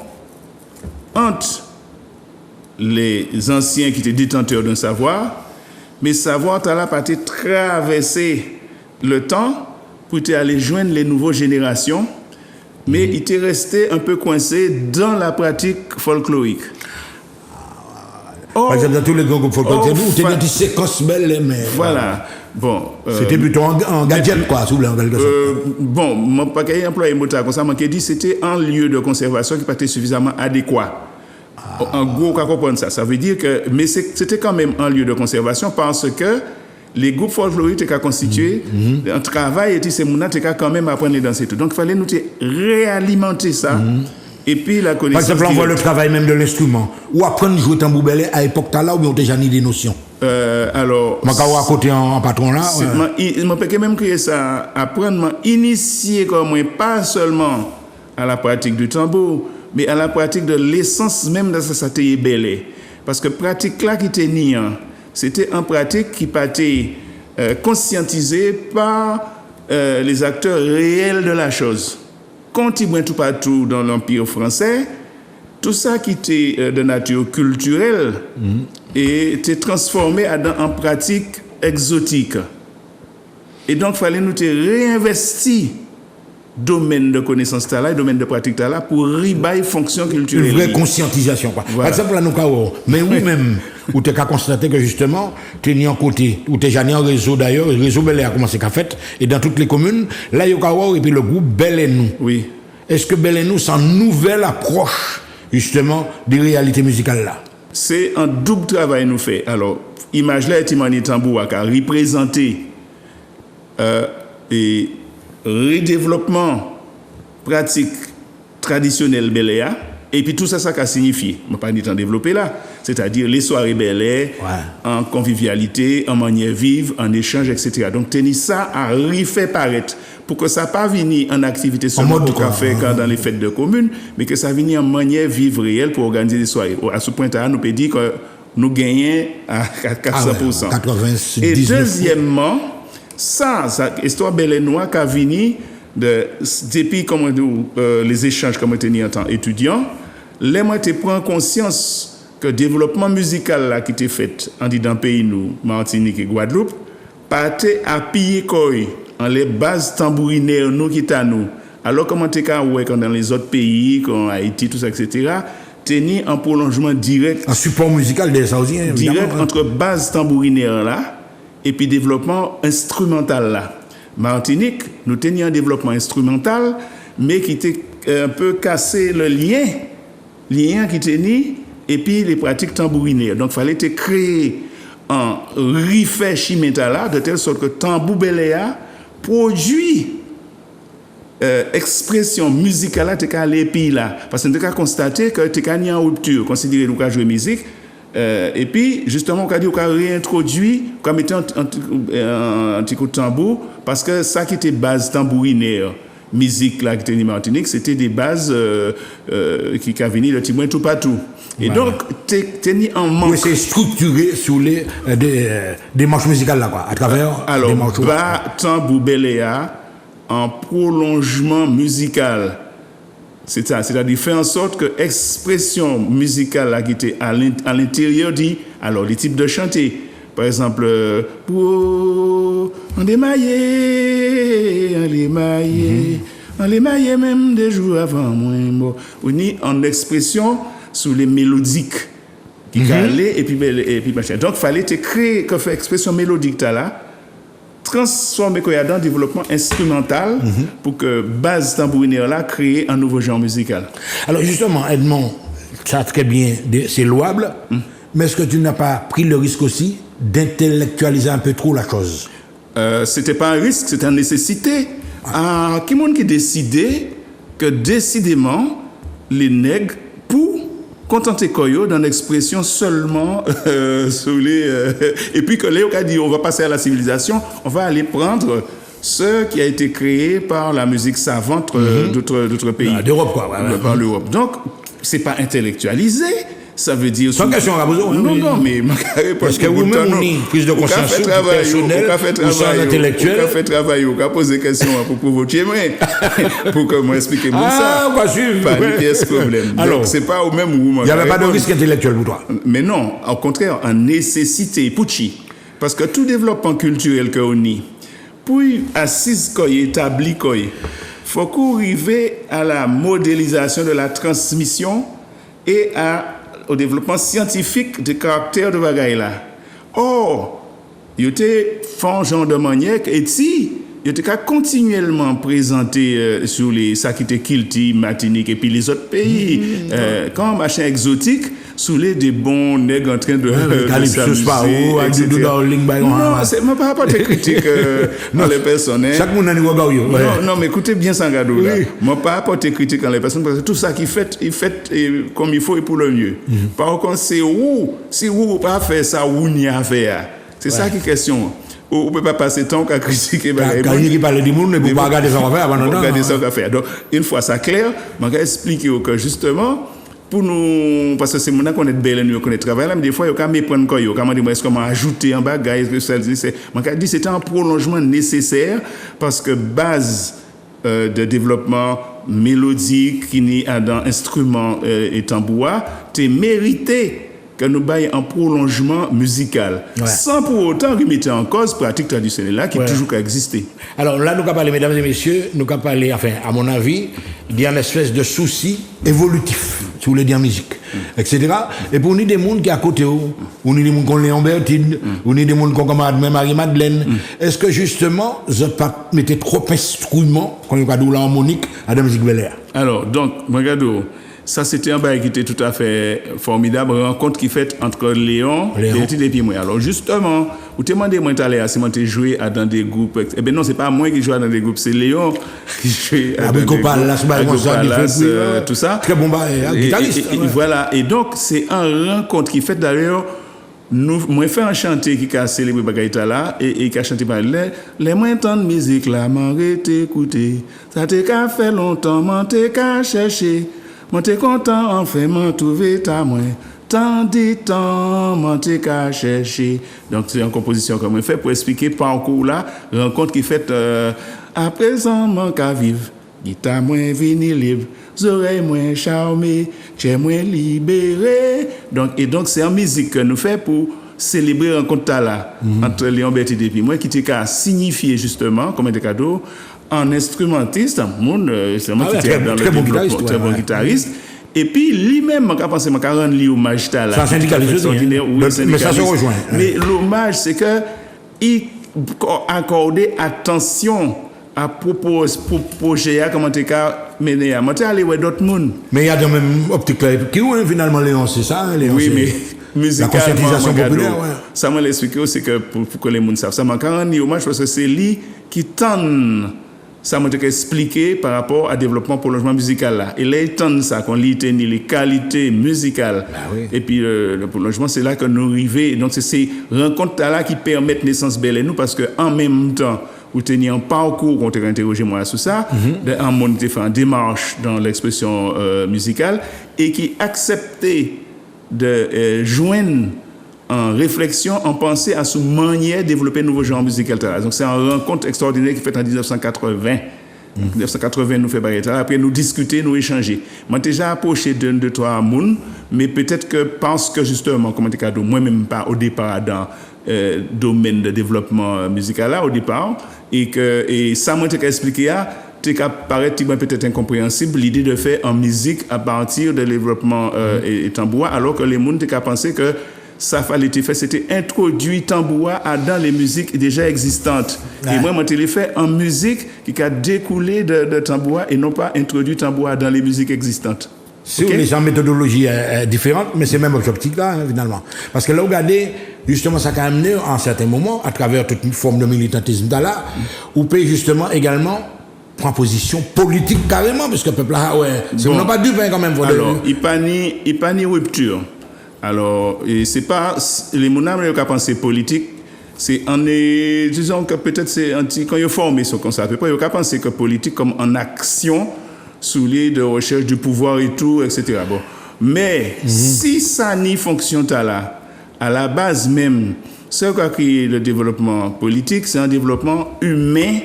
entre les anciens qui étaient détenteurs d'un savoir. Mais savoir, tu as pas traversé le temps pour aller joindre les nouvelles générations, mais il t'est resté un peu coincé dans la pratique folklorique. Par exemple, dans tous les groupes folkloriques, vous avez des séquences belles, mais. Voilà. Bon. C'était plutôt en gadget, quoi, sous en quelque sorte. Bon, mon paquet employé moteur comme ça, m'a dit c'était un lieu de conservation qui était suffisamment adéquat. En gros, on comprend ça. Ça veut dire que, mais c'était quand même un lieu de conservation parce que les groupes folkloriques étaient constitués, un travail et ces mounats étaient quand même apprendre à danser tout. Donc il fallait nous réalimenter ça. Et puis la connaissance. Par exemple, on voit le travail même de l'instrument. Ou apprendre à jouer tambour belé à l'époque là où on déjà ni des notions. Alors. Je vais à côté en patron là. Je peux même créer ça, apprendre à initier comme moi, pas seulement à la pratique du tambour, mais à la pratique de l'essence même de ce satellite belé. Parce que pratique là qui était niant, c'était une pratique qui était conscientisée par les acteurs réels de la chose. Quand ils vont tout partout dans l'Empire français, tout ça qui était de nature culturelle était transformé en pratique exotique. Et donc, il fallait nous réinvestir domaine de connaissance là, domaine de pratique là, pour ribailler fonction culturelle. Une vraie conscientisation, quoi. Voilà. Par exemple, là, nous, mais vous-même, où tu as constaté que justement, tu es en côté, où tu es jamais en réseau d'ailleurs, le réseau Bel a commencé qu'à fait, et dans toutes les communes, là, il y a et puis le groupe Bel et Nous. Oui. Est-ce que Bel et Nous, c'est une nouvelle approche, justement, des réalités musicales là? c'est un double travail nous fait. Alors, image là, Timani Tambour qui a représenté et redéveloppement pratique traditionnelle Beléa, et puis tout ça, ça a signifié. Je ne vais pas dire développer là, c'est-à-dire les soirées Beléa, en convivialité, en manière vive, en échange, etc. Donc, tenir ça a refait paraître pour que ça pas venu en activité seulement pour café dans les fêtes de commune, mais que ça vienne en manière vive réelle pour organiser des soirées. À ce point-là, nous peut dire que nous gagnons à 400%. 99. Et deuxièmement, ça histoire Belle et Noire qui a venu depuis les échanges comme tenu en tant étudiant, les moi te prend conscience que le développement musical là qui était fait dans le pays nous Martinique et Guadeloupe pas été appuyé en les bases tambourinaires nous qui t'a nous alors comment t'es qu'à ouais dans les autres pays comme Haïti tout ça etc. tenir en prolongement direct un support musical des Saoudiens direct entre base tambourinaire là et puis développement instrumental là. Martinique, nous tenions un développement instrumental, mais qui était un peu cassé le lien qui tenait, et puis les pratiques tambourinaires. Donc, il fallait créer un refait chimétala, de telle sorte que Tambou Beléa produit expression musicale à l'épi là. Parce que nous avons constaté que nous avons en rupture, considéré nous avons joué musique, et puis, justement, on a dit qu'on a réintroduit, qu'on a mis un petit coup de tambour, parce que ça qui était base tambourinaire, musique là, qui était en Martinique, c'était des bases qui avaient venu le Timouin tout partout. Et donc, t'es en manque. Oui, c'est structuré sur les des manches musicales là, quoi, à travers des manches. Alors, Tambou Beléa, en prolongement musical. C'est-à-dire faire en sorte que l'expression musicale là, qui était à l'intérieur dit, alors les types de chanter, par exemple, on l'émaillé même des jours avant moi, on est en expression sous les mélodiques qui calaient et puis machin. Donc, il fallait créer, que faire expression mélodique là, transformer dans le développement instrumental pour que base tambourinaire là crée un nouveau genre musical. Alors justement, Edmond, ça très bien, c'est louable, mais est-ce que tu n'as pas pris le risque aussi d'intellectualiser un peu trop la chose? C'était pas un risque, c'était une nécessité. Qui monde qui décidait que décidément les nègres pour contenter Koyo dans l'expression seulement sur les et puis que Léo a dit on va passer à la civilisation, on va aller prendre ce qui a été créé par la musique savante d'autres pays d'Europe quoi par l'Europe. Donc c'est pas intellectualisé, ça veut dire sans question à besoin. Non mais parce que vous-même on une prise de conscience personnelle ou sans intellectuel on fait travail on a posé question pour provoquer pour que moi expliquer ça on va suivre pas de pièce problème. Donc c'est pas au même où il y avait pas de risque intellectuel pour toi. Mais non, au contraire en nécessité pucci parce que tout développement culturel que on y pour assise quoi établi quoi faut qu'on arrive à la modélisation de la transmission et au développement scientifique du caractère de bagaille là. Or, il était font genre de manière et si il était continuellement présenté sur les ça qui était Kilti, Martinique et puis les autres pays comme machin exotique sous les des bons nègres en train de s'amuser. Non, c'est même pas de critique dans les personnes. Chaque monde a une non, mais écoutez bien Sangado là. Moi pas apporter critique dans les personnes parce que tout ça qui fait, il fait comme il faut et pour le mieux. Par contre, c'est si vous pas faire ça ou n'y a faire. C'est ça qui est question. On ne peut pas passer tant qu'à critiquer. Quand il parle du monde, ne peut pas regarder ça qu'on fait avant de regarder ça qu'on fait. Donc, une fois ça clair, je vais expliquer que justement, pour nous, parce que c'est mon qu'on est belle, nous connaît travail là, mais des fois, il y a me prendre quoi, il y a est-ce qu'on m'a ajouté en bagage, que ça dit, c'est, je dis c'était un prolongement nécessaire parce que base de développement mélodique qui n'est dans instrument et tambour, t'es mérité que nous baillons un prolongement musical, sans pour autant remettre en cause pratique traditionnelle là qui toujours existé. Alors là, nous allons parler, mesdames et messieurs, nous allons parler, enfin, à mon avis, il y a une espèce de souci évolutif, si vous voulez dire musique, etc. Et pour nous, des gens qui sont à côté, ou nous, des gens qui ont Léon Bertide, ou nous, des gens qui ont même Marie-Madeleine, est-ce que justement, vous mettez trop d'instruments, quand vous avez l'harmonique, à la musique bel air? Alors, donc, regardez, Ça, c'était un bail qui était tout à fait formidable. Rencontre qui fait entre Léon et puis moi. Alors, justement, vous demandez, moi, si moi, j'ai joué dans des groupes. Eh bien, non, c'est pas moi qui joue dans des groupes, c'est Léon qui joue dans des groupes. Tout ça. Très bon guitariste. Voilà. Et donc, c'est un rencontre qui fait d'ailleurs. Moi, fait un chanté qui a célébré Bagaïta là et qui a chanté par les moins temps de musique là, m'arrête écouter. Ça te qu'a fait longtemps, m'en te qu'a cherché. M'en te content, enfin, m'en trouvé ta moins. Tant de temps, m'en te qu'a cherché. Donc, c'est une composition que moi fait pour expliquer parcours là, rencontre qui fait à présent, m'en qu'à vivre. Guitare moins vini libre, oreilles moins charmées, chez moins libéré. Donc c'est en musique que nous faisons pour célébrer la rencontre là entre Léon Berti et puis moi qui t'a signifié justement comme un cadeau en instrumentiste, c'est moi qui était dans le développement, très bon guitariste. Et puis lui-même, je pense que je rendre lui hommage là. C'est un syndicaliste, mais ça se rejoint. Mais l'hommage, c'est que il accordait attention à propos projet comment tu as mené à moi tu aller voir d'autres monde mais il y a dans même optique qui finalement Léon c'est ça Léon oui mais musicalement la conscientisation populaire ça m'a expliqué c'est que pour que les monde savent ça m'a rendu hommage parce que c'est lui qui tente ça m'a expliqué par rapport à développement prolongement musical là et là tente ça qu'on lit les qualités musicales et puis le prolongement c'est là que nous arrivons donc c'est ces rencontres là qui permettent naissance belle et nous parce que en même temps vous teniez un parcours, on t'a interrogé moi sur ça, un monde qui fait une démarche dans l'expression musicale et qui acceptait de joindre en réflexion, en pensée à ce manière de développer un nouveau genre musical. Donc c'est une rencontre extraordinaire qui fait en 1980. 1980 nous fait barrer après nous discuter, nous échanger. Moi déjà approché de trois moun, mais peut-être que parce que justement comme un cadeau, moi-même pas au départ dans domaine de développement musical là au départ et ça m'a expliqué tu paraît peut-être incompréhensible l'idée de faire en musique à partir de développement et tambour alors que les gens ont pensé que ça fallait faire c'était introduire tambour dans les musiques déjà existantes et moi je l'ai fait en musique qui a découlé de tambour et non pas introduit tambour dans les musiques existantes. C'est une méthodologie différente, mais c'est même objectif là, finalement. Parce que là, regardez, justement, ça a amené, en certains moments, à travers toute une forme de militantisme là, où peut justement également prendre position politique carrément, parce que le peuple là, c'est on n'a pas du pain quand même. Alors, il n'y a pas ni rupture. Alors, et c'est pas, les monames qui ont pensé politique, c'est, disons que peut-être c'est quand ils ont formé ce concept, ils ont pensé que politique comme en action, sous l'idée de recherche du pouvoir et tout, etc. Bon. Mais si ça n'y fonctionne pas là, à la base même, ce qu'a créé le développement politique, c'est un développement humain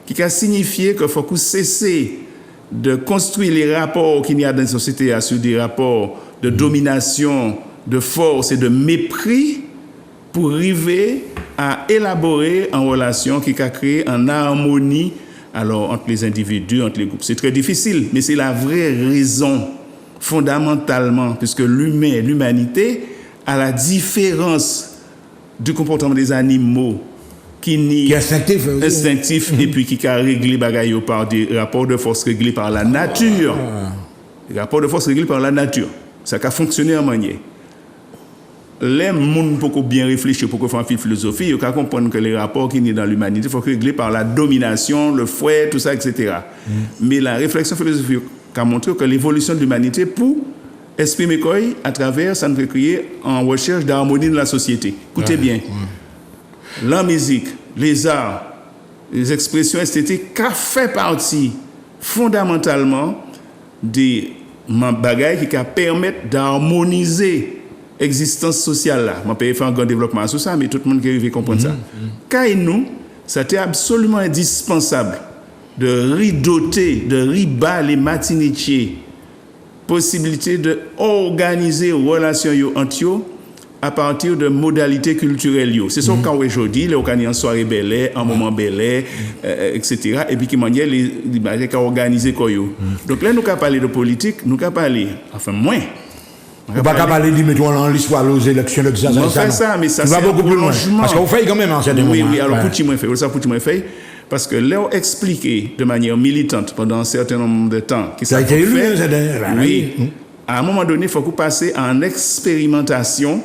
qui a signifié qu'il faut cesser de construire les rapports qu'il y a dans la société sur des rapports de domination, de force et de mépris pour arriver à élaborer une relation qui a créé une harmonie alors entre les individus, entre les groupes. C'est très difficile, mais c'est la vraie raison, fondamentalement, puisque l'humanité, à la différence du comportement des animaux, qui est instinctif et puis qui a réglé bagaille par des rapports de force réglés par la nature. Des rapports de force réglés par la nature. Ça a fonctionné en manière. Les gens pour bien réfléchir, pour faire une philosophie, ils ont comprendre que les rapports qui sont dans l'humanité sont réglés par la domination, le fouet, tout ça, etc. Mais la réflexion philosophique a montré que l'évolution de l'humanité pour exprimer quoi à travers, ça nous fait créer en recherche d'harmonie de la société. Écoutez bien, la musique, les arts, les expressions esthétiques, ça fait partie fondamentalement des bagages qui permettent d'harmoniser existence sociale là. Je peux faire un grand développement sur ça, mais tout le monde qui arrive à comprendre ça. Quand nous, c'était absolument indispensable de ridoter, de riba les matiniers, possibilité de organiser relations entre eux à partir de modalités culturelles. C'est ça qu'on aujourd'hui, les en soirée belle, en moment belle, etc. Et puis qui manière les organiser quoi. Donc là, nous avons parlé de politique, nous avons parlé, enfin moins. On ne va pas parler de mettre en l'histoire aux élections de ça. On fait ça, mais ça c'est beaucoup plus loin. Parce qu'on fait quand même en certains moments. Oui, alors pour qui moi fait, parce que là, expliqué de manière militante pendant un certain nombre de temps. Ça a été élu, oui, à un moment donné, il faut qu'on passe en expérimentation,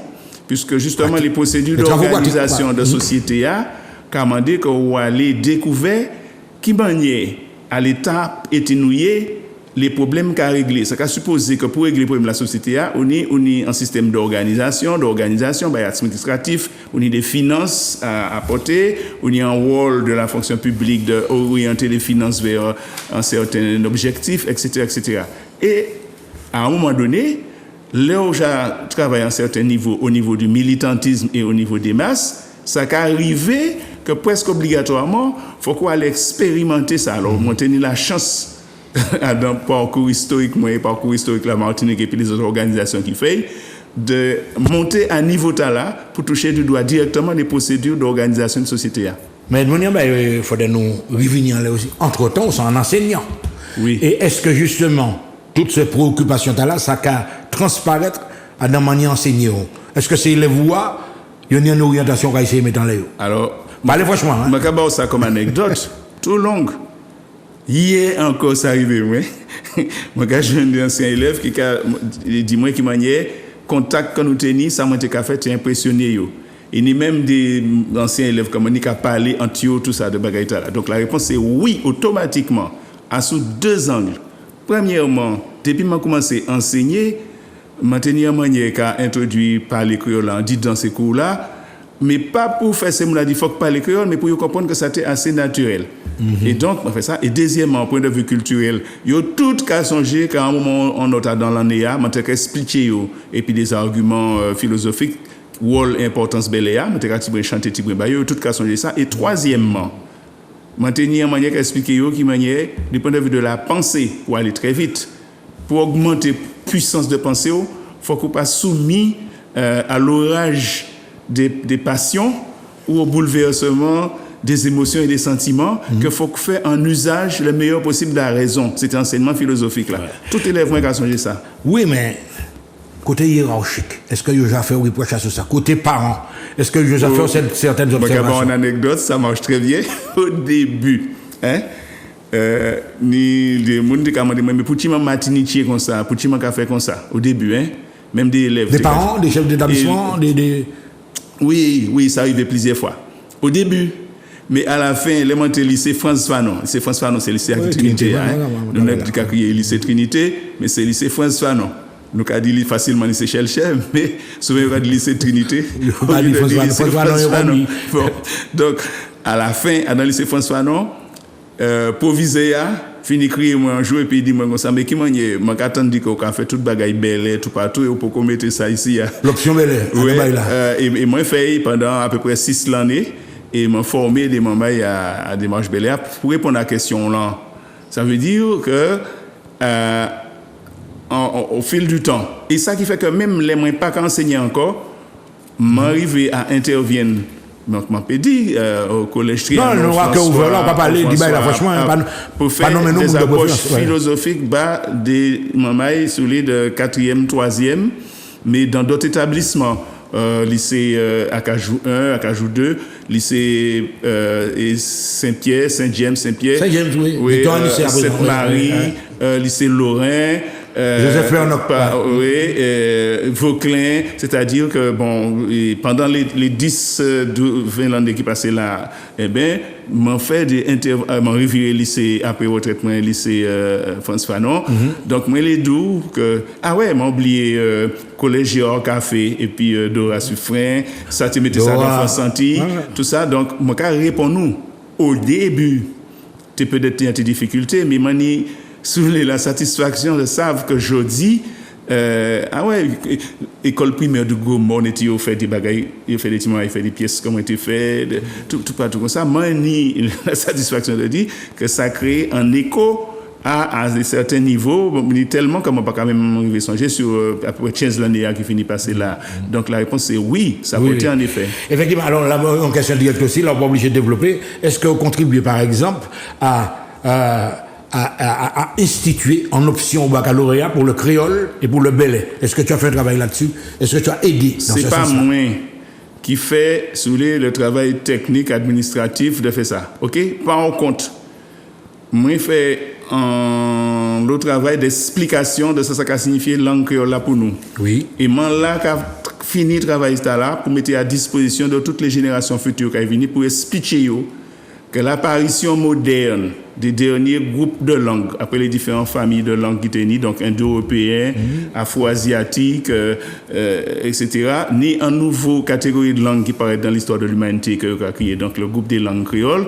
puisque justement les procédures d'organisation de société a commandé qu'on allait découvrir qui manière à l'État étenouiller les problèmes qu'a réglé. Ça qu'a supposé que pour régler les problèmes de la société, on est un système d'organisation, administratif, on a des finances à apporter, on a un rôle de la fonction publique d'orienter les finances vers un certain objectif, etc., etc. Et à un moment donné, là où j'ai travaillé à un certain niveau, au niveau du militantisme et au niveau des masses, ça qu'a arrivé que presque obligatoirement, il faut qu'on aille expérimenter ça. Alors, on a tenu la chance dans le parcours historique, la Martinique et puis les autres organisations qui font, de monter à niveau là pour toucher du doigt directement les procédures d'organisation de société. Mais il faudrait nous revenir là aussi. Entre-temps, c'est un enseignant. Oui. Et est-ce que justement, toutes ces préoccupations-là, ça va transparaître à la manière d'enseigner? Est-ce que c'est les voies, il y a une orientation qui a essayé de mettre en l'air? Alors, parlez franchement. Je vais vous ça comme anecdote, tout long. Hier encore, ça arrivé, oui. Moi, j'ai un ancien élève qui dit moi qui m'a dit contact que nous tenons, ça m'a fait impressionné. Il y a même des anciens élèves comme on a parlé en tuyau, tout ça de bagaille là. Donc la réponse est oui, automatiquement, à sous deux angles. Premièrement, depuis que j'ai commencé à enseigner, je manière qu'a introduit par les créoles dit dans ces cours-là, mais pas pour faire ce qu'il faut parler créole, mais pour comprendre que ça était assez naturel. Et donc, on fait ça. Et deuxièmement, au point de vue culturel, il y a tout cas songé qu'à un moment, on a dans l'année, on a expliqué, et puis des arguments philosophiques, rôle, importance, beléa, on a chanté, il y a tout cas songé ça. Et troisièmement, maintenir une manière d'expliquer qui manière du point de vue de la pensée pour aller très vite, pour augmenter la puissance de pensée, il faut qu'on pas soumis à l'orage des passions ou au bouleversement des émotions et des sentiments, qu'il faut faire un usage le meilleur possible de la raison. C'est un enseignement philosophique là. Ouais. Tout élève qui a changé ça. Oui, mais côté hiérarchique, est-ce que vous avez fait un reproche à ça? Côté parents, est-ce que vous avez fait certaines observations? Une anecdote, ça marche très bien. Au début, ni des gens qui ont dit, mais pour qui m'a matiniché comme ça, pour qui m'a fait comme ça, au début, même des élèves. Des parents, des chefs d'établissement, des... Oui, ça arrivait plusieurs fois. Au début, mais à la fin, les montés lycée France Fanon. C'est France Fanon, c'est le lycée Trinité. Nous n'avons pas crié lycée Trinité, mais c'est le lycée France Fanon. Nous avons dit facilement lycée Chelchev, mais souvent on va dire lycée Trinité. Donc, à la fin, dans le lycée France Fanon, provisé fini crier moi un jour et puis il dit moi comme ça mais qui m'a attendu qu'on a fait toute bagaille belle tout partout et pour qu'on mette ça ici l'option belle et moi fait pendant à peu près 6 l'année et m'a formé des membres à démarche belle pour répondre à la question là. Ça veut dire que au fil du temps et ça qui fait que même les moins pas qu'enseigner encore m'arriver à intervenir. Donc, je peux dire au collège Trianon. Non, on va ouvrir là, on va parler du bail là, franchement. Pour faire des approches philosophiques, des mamans sur les de 4e, 3e, mais dans d'autres établissements, lycée Acajou 1, Acajou 2, lycée Saint-Pierre, Saint-James, Saint-Pierre, Sainte-Marie, lycée Lorrain. Joseph Léonard. Vauclin, c'est-à-dire que pendant les 10-20 années qui passaient là, m'en fait m'en reviré lycée après retraite lycée France Fanon. Donc moi les doux que m'a oublié collège Gérard Café et puis Dora Suffren, ça te mettait ça dans France Santi, tout ça. Donc moi quand répond-nous au début, tu peux être des difficultés, mais mani sous la satisfaction de savoir que jeudi, école primaire de Gaumont, on fait des bagailles, il fait des timons, il fait des pièces comme été fait, tout partout comme ça. Moi, ni la satisfaction de dire que ça crée un écho à un certain niveau, tellement que moi, pas quand même arrivé songer sur à peu près 15 l'année qui finit passer là. Donc la réponse est oui, ça peut être en effet. Effectivement, alors là, en question directe aussi, là, on va obliger de développer. Est-ce que vous contribuez par exemple à instituer en option au baccalauréat pour le créole et pour le belé? Est-ce que tu as fait un travail là-dessus? Est-ce que tu as aidé dans ce sens-là? C'est pas moi qui fait le travail technique administratif de faire ça. OK? Pas en compte. Moi, je fais en dans le travail d'explication de ce qu'a signifié langue créole là pour nous. Oui. Et moi là qu'a fini travail là pour mettre à disposition de toutes les générations futures qui viennent pour expliquer que l'apparition moderne des derniers groupes de langues, après les différentes familles de langues qui étaient nées, donc indo-européens, afro-asiatiques, etc., ni en nouveau catégorie de langues qui paraît dans l'histoire de l'humanité que vous avez créé, donc le groupe des langues créoles,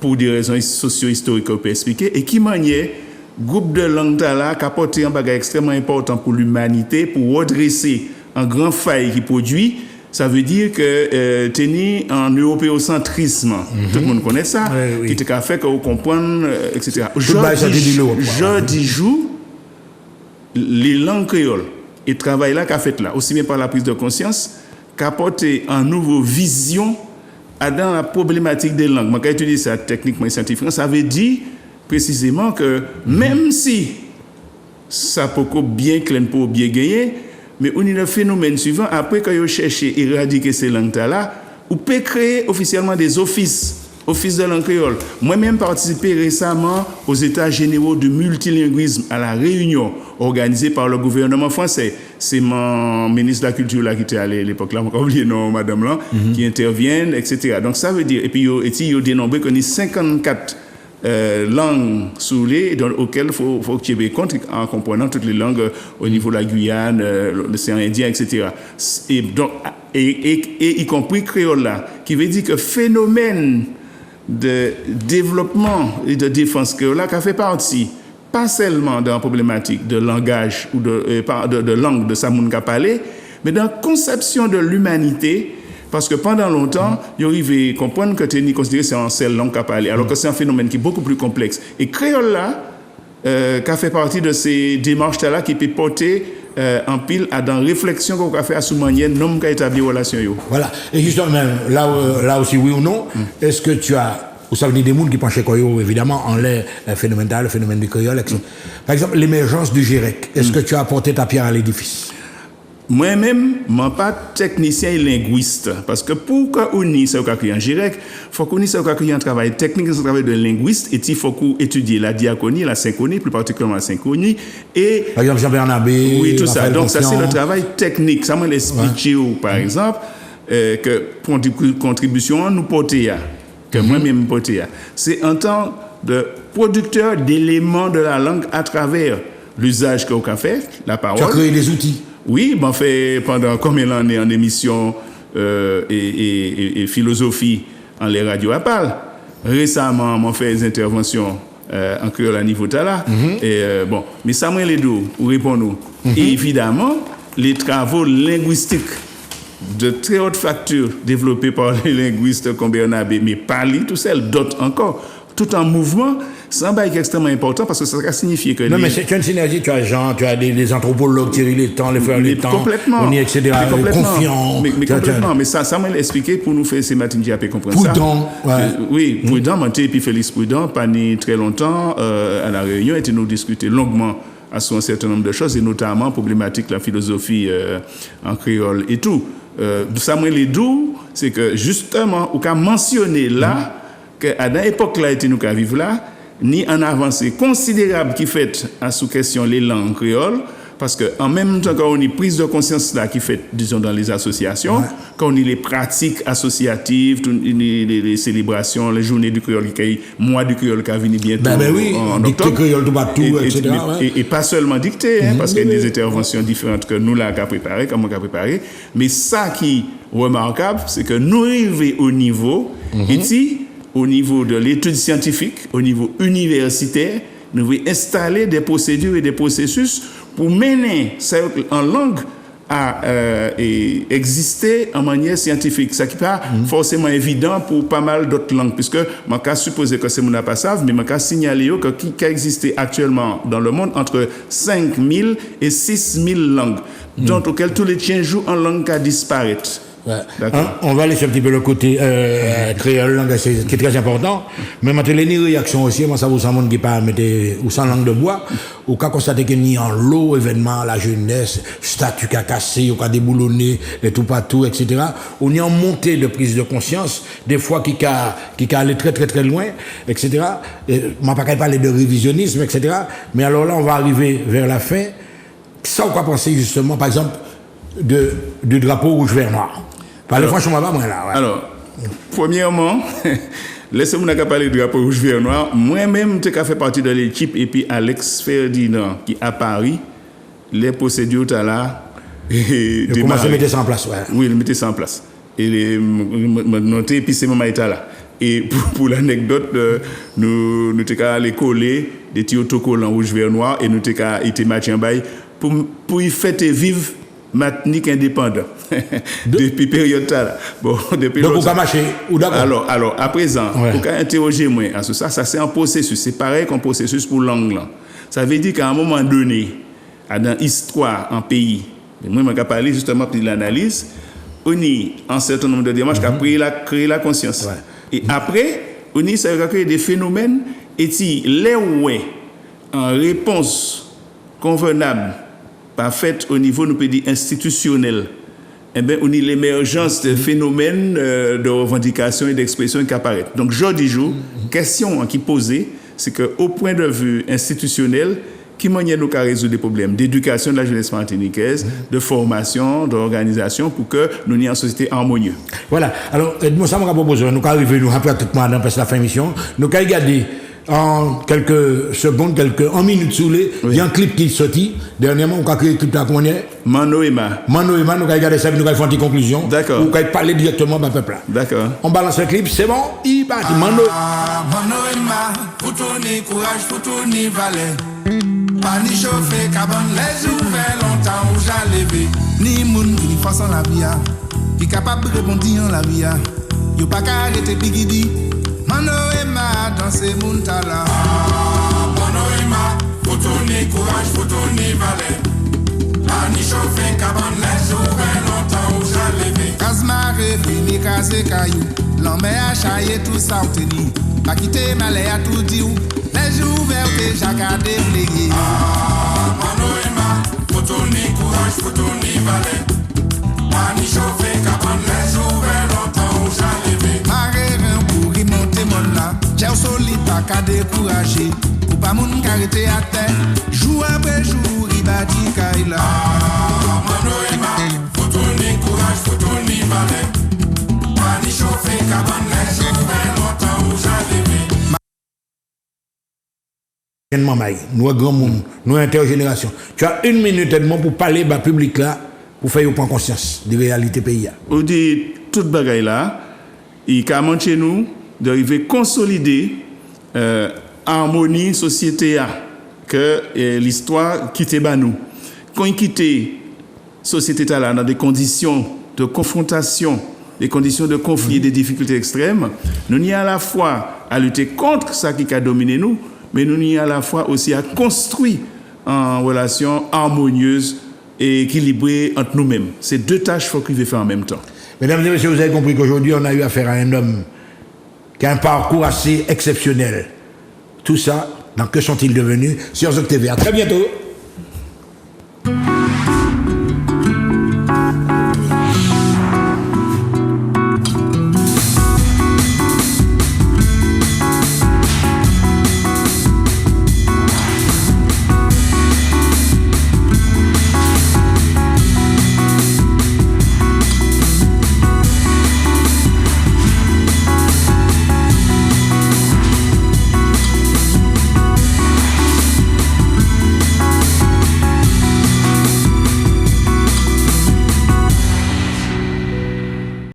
pour des raisons socio-historiques qu'on peut expliquer, et qui maniait groupe de langues là qui a apporté un bagage extrêmement important pour l'humanité, pour redresser un grand faille qui produit. Ça veut dire que tenir en européocentrisme, tout le monde connaît ça, qui te fait que vous comprenez, etc. Je dis jour, les langues créoles et le travail là qu'a fait là, aussi bien par la prise de conscience, qu'a apporté une nouvelle vision dans la problématique des langues. Quand je dis ça techniquement et scientifiquement, ça veut dire précisément que même si ça peut bien clair pour bien gagner, mais on a le phénomène suivant, après que vous cherchez à éradiquer ces langues-là, vous pouvez créer officiellement des offices de langue créole. Moi-même participé récemment aux États généraux du multilinguisme à la Réunion, organisée par le gouvernement français. C'est mon ministre de la Culture là, qui était allé à l'époque, là, je n'ai oublié non, madame là, qui interviennent, etc. Donc ça veut dire, et puis il y a dénombré qu'on a 54 langues soulées auxquelles il faut tenir compte en comprenant toutes les langues au niveau de la Guyane, l'océan Indien, etc. Et donc, et y compris créole là, qui veut dire que phénomène de développement et de défense créole là, qui fait partie pas seulement dans la problématique de langage ou de langue de Samoun Kapalé, mais dans la conception de l'humanité. Parce que pendant longtemps, ils arrivaient à comprendre que tu considéré c'est en seule langue qu'à parler, alors que c'est un phénomène qui est beaucoup plus complexe. Et créole là, qui a fait partie de ces démarches-là, qui peut porter en pile à dans réflexion qu'on a fait à sous-manière, non qu'à établir relation. Voilà. Et justement, là aussi, oui ou non, est-ce que tu as, ou ça veut dire des mondes qui penchaient évidemment, en l'air phénoménal, le phénomène du créole, etc. Par exemple, l'émergence du GIREC, est-ce que tu as apporté ta pierre à l'édifice? Moi-même, je ne suis pas technicien et linguiste. Parce que pour qu'on ait ce qu'on a en GIREC, il faut qu'on ait ce qu'on a un travail technique, un travail de linguiste, et il faut qu'on étudie la diaconie, la synchronie, plus particulièrement la synchronie. Et, par exemple, Jean-Bernard B. Oui, tout ça. Donc, ça, c'est le travail technique. Ça m'a expliqué, par exemple, que pour une contribution, nous porter, que moi-même porter, c'est en tant de producteur d'éléments de la langue à travers l'usage qu'on a fait, la parole. Tu as créé des outils. Oui, ben fait pendant combien d'années en émission et philosophie en les radios à parle. Récemment, on fait des interventions en créole à niveau là. Et bon, mais ça moi les deux pour répondre. Et évidemment, les travaux linguistiques de très haute facture développés par les linguistes comme Bernard B, mais pas lui tout seul, d'autres encore, tout en mouvement. C'est un bail extrêmement important parce que ça signifie que... Non, mais c'est une synergie, tu as des anthropologues, Thierry Létang, les frères Létang, complètement, on y, etc., confiants. Mais complètement, mais ça m'a expliqué pour nous faire ces matins à comprendre Prudent, ça. Oui, Prudent, Manté et puis Félix Prudent, pas ni très longtemps à la Réunion, et nous discuter longuement sur un certain nombre de choses, et notamment problématique la philosophie en créole et tout. Ça m'a les doux, c'est que justement, on a mentionné là, qu'à l'époque là, nous qui vivons là, ni en avancée considérable qui fait à sous question les langues créoles, parce qu'en même temps qu'on a une prise de conscience là qui fait, disons, dans les associations, quand on a les pratiques associatives, les célébrations, les journées du créole, les mois du créole qui a venu bientôt en octobre, créole, etc. Et pas seulement dicté, parce qu'il y a des interventions différentes que nous là qu'à préparer, comme on a préparé, mais ça qui est remarquable, c'est que nous arrivons au niveau, ici, au niveau de l'étude scientifique, au niveau universitaire, nous devons installer des procédures et des processus pour mener ça en langue à exister en manière scientifique. Ça qui n'est pas forcément évident pour pas mal d'autres langues, puisque je peux supposer que c'est mon pas savent, mais je peux signaler que qui existe actuellement dans le monde entre 5 000 et 6 000 langues, dont auxquelles tous les tiens jouent en langue qui disparaît. Ouais. D'accord. On va laisser un petit peu le côté créole, langue, qui est très important. Mais maintenant, les réactions aussi, moi, ça vous sent monde qui parle ou sans langue de bois, ou qu'à constater qu'il y a un lot événement, la jeunesse, statut qui a cassé, ou qui a déboulonné, et tout partout, etc. On y a une montée de prise de conscience, des fois qui a allé très très très loin, etc. Et, moi, pas qu'à parler de révisionnisme, etc. Mais alors là, on va arriver vers la fin. Ça, on va penser justement, par exemple, du drapeau rouge, vert, noir. Parlez franchement pas moi là. Ouais. Alors, premièrement, laissez-moi parler du drapeau rouge, vert, noir. Moi-même, je fait partie de l'équipe et puis Alex Ferdinand qui à Paris, les procédures là. Et commencer à mettre ça en place, ouais. Oui, il mettait ça en place. Et noté, puis c'est mon état là. Et pour l'anecdote, nous avons allé coller des petits autocollants rouge, vert, noir et nous avons été matchés en bail pour y fêter vivre Matnik indépendant. Depuis période là. Bon, depuis donc, vous avez marché, ou d'accord? Alors, à présent, ouais. Vous pouvez interroger moi. Ça c'est un processus. C'est pareil qu'un processus pour langue là. Ça veut dire qu'à un moment donné, dans l'histoire, en pays, moi, je vais parler justement de l'analyse, on y a un certain nombre de démarches qui ont créé la conscience. Ouais. Et après, on y a créé des phénomènes, et si les ouais, en réponse convenable, parfaite au niveau, nous peut dire, institutionnel, eh bien, on a l'émergence de phénomènes de revendication et d'expression qui apparaissent. Donc, jour du jour, question qui posée, c'est qu'au point de vue institutionnel, qui manière nous résoudre des problèmes d'éducation de la jeunesse martiniquaise, de formation, d'organisation, pour que nous ayons une société harmonieuse. Voilà. Alors, Edmond, ça m'a proposé, nous arrivons, nous rappelons tout le monde après la fin de l'émission, nous allons regarder en quelques secondes, en minutes sous les, il y a un clip qui est sorti. Dernièrement, on a créé le clip là, comment on est? Manoema, nous allons regarder ça, nous allons faire une conclusion. D'accord. Nous allons parler directement à peuple là. D'accord. On balance le clip, c'est bon? Il parti. Manoema, pour tourner courage, pour tourner valet. Pas ni chauffer, cabane, les ouverts longtemps où j'ai levé. Ni moun qui façon la vie, qui capable de répondre en la vie. Yo pas qu'à arrêter bigidi. Manoema dans ces montales-là. Manoema, faut tourner courage, faut tourner valet. Pas ni chauffer, cabane, les ouverts longtemps où j'ai levé. Casmaré, fini, casé, caillou. L'homme a chaillé tout ça obtenu. Pas quitter malais à tout dire. Les jours ouverts, j'ai gardé flégué. Manoema, faut tourner courage, faut tourner valet. Pas ni chauffer, cabane, les ouverts longtemps où j'ai levé. Maré, pour y monter mon là. J'ai au solide, pas qu'à décourager. Pour pas mon carité à terre. Jour après jour, il bâtit Kaila. Manoema, faut tourner courage, faut tourner valet. Pas ni chauffer, cabane, les ouverts longtemps où j'ai levé. nous grand monde, nous intergénération. Tu as une minute Edmond pour parler au public là, pour faire prendre conscience de la réalité pays. On dit toute bagaille là, il a chez nous d'arriver à consolider harmonie société que l'histoire quitte nous. Quand il quitte société là dans des conditions de confrontation, des conditions de conflit et des difficultés extrêmes, nous n'y à la fois à lutter contre ça qui a dominé nous, mais nous n'y à la fois aussi à construire en relation harmonieuse et équilibrée entre nous-mêmes. C'est deux tâches qu'il faut faire en même temps. Mesdames et messieurs, vous avez compris qu'aujourd'hui, on a eu affaire à un homme qui a un parcours assez exceptionnel. Tout ça, dans Que sont-ils devenus sur Zoc TV. À très bientôt.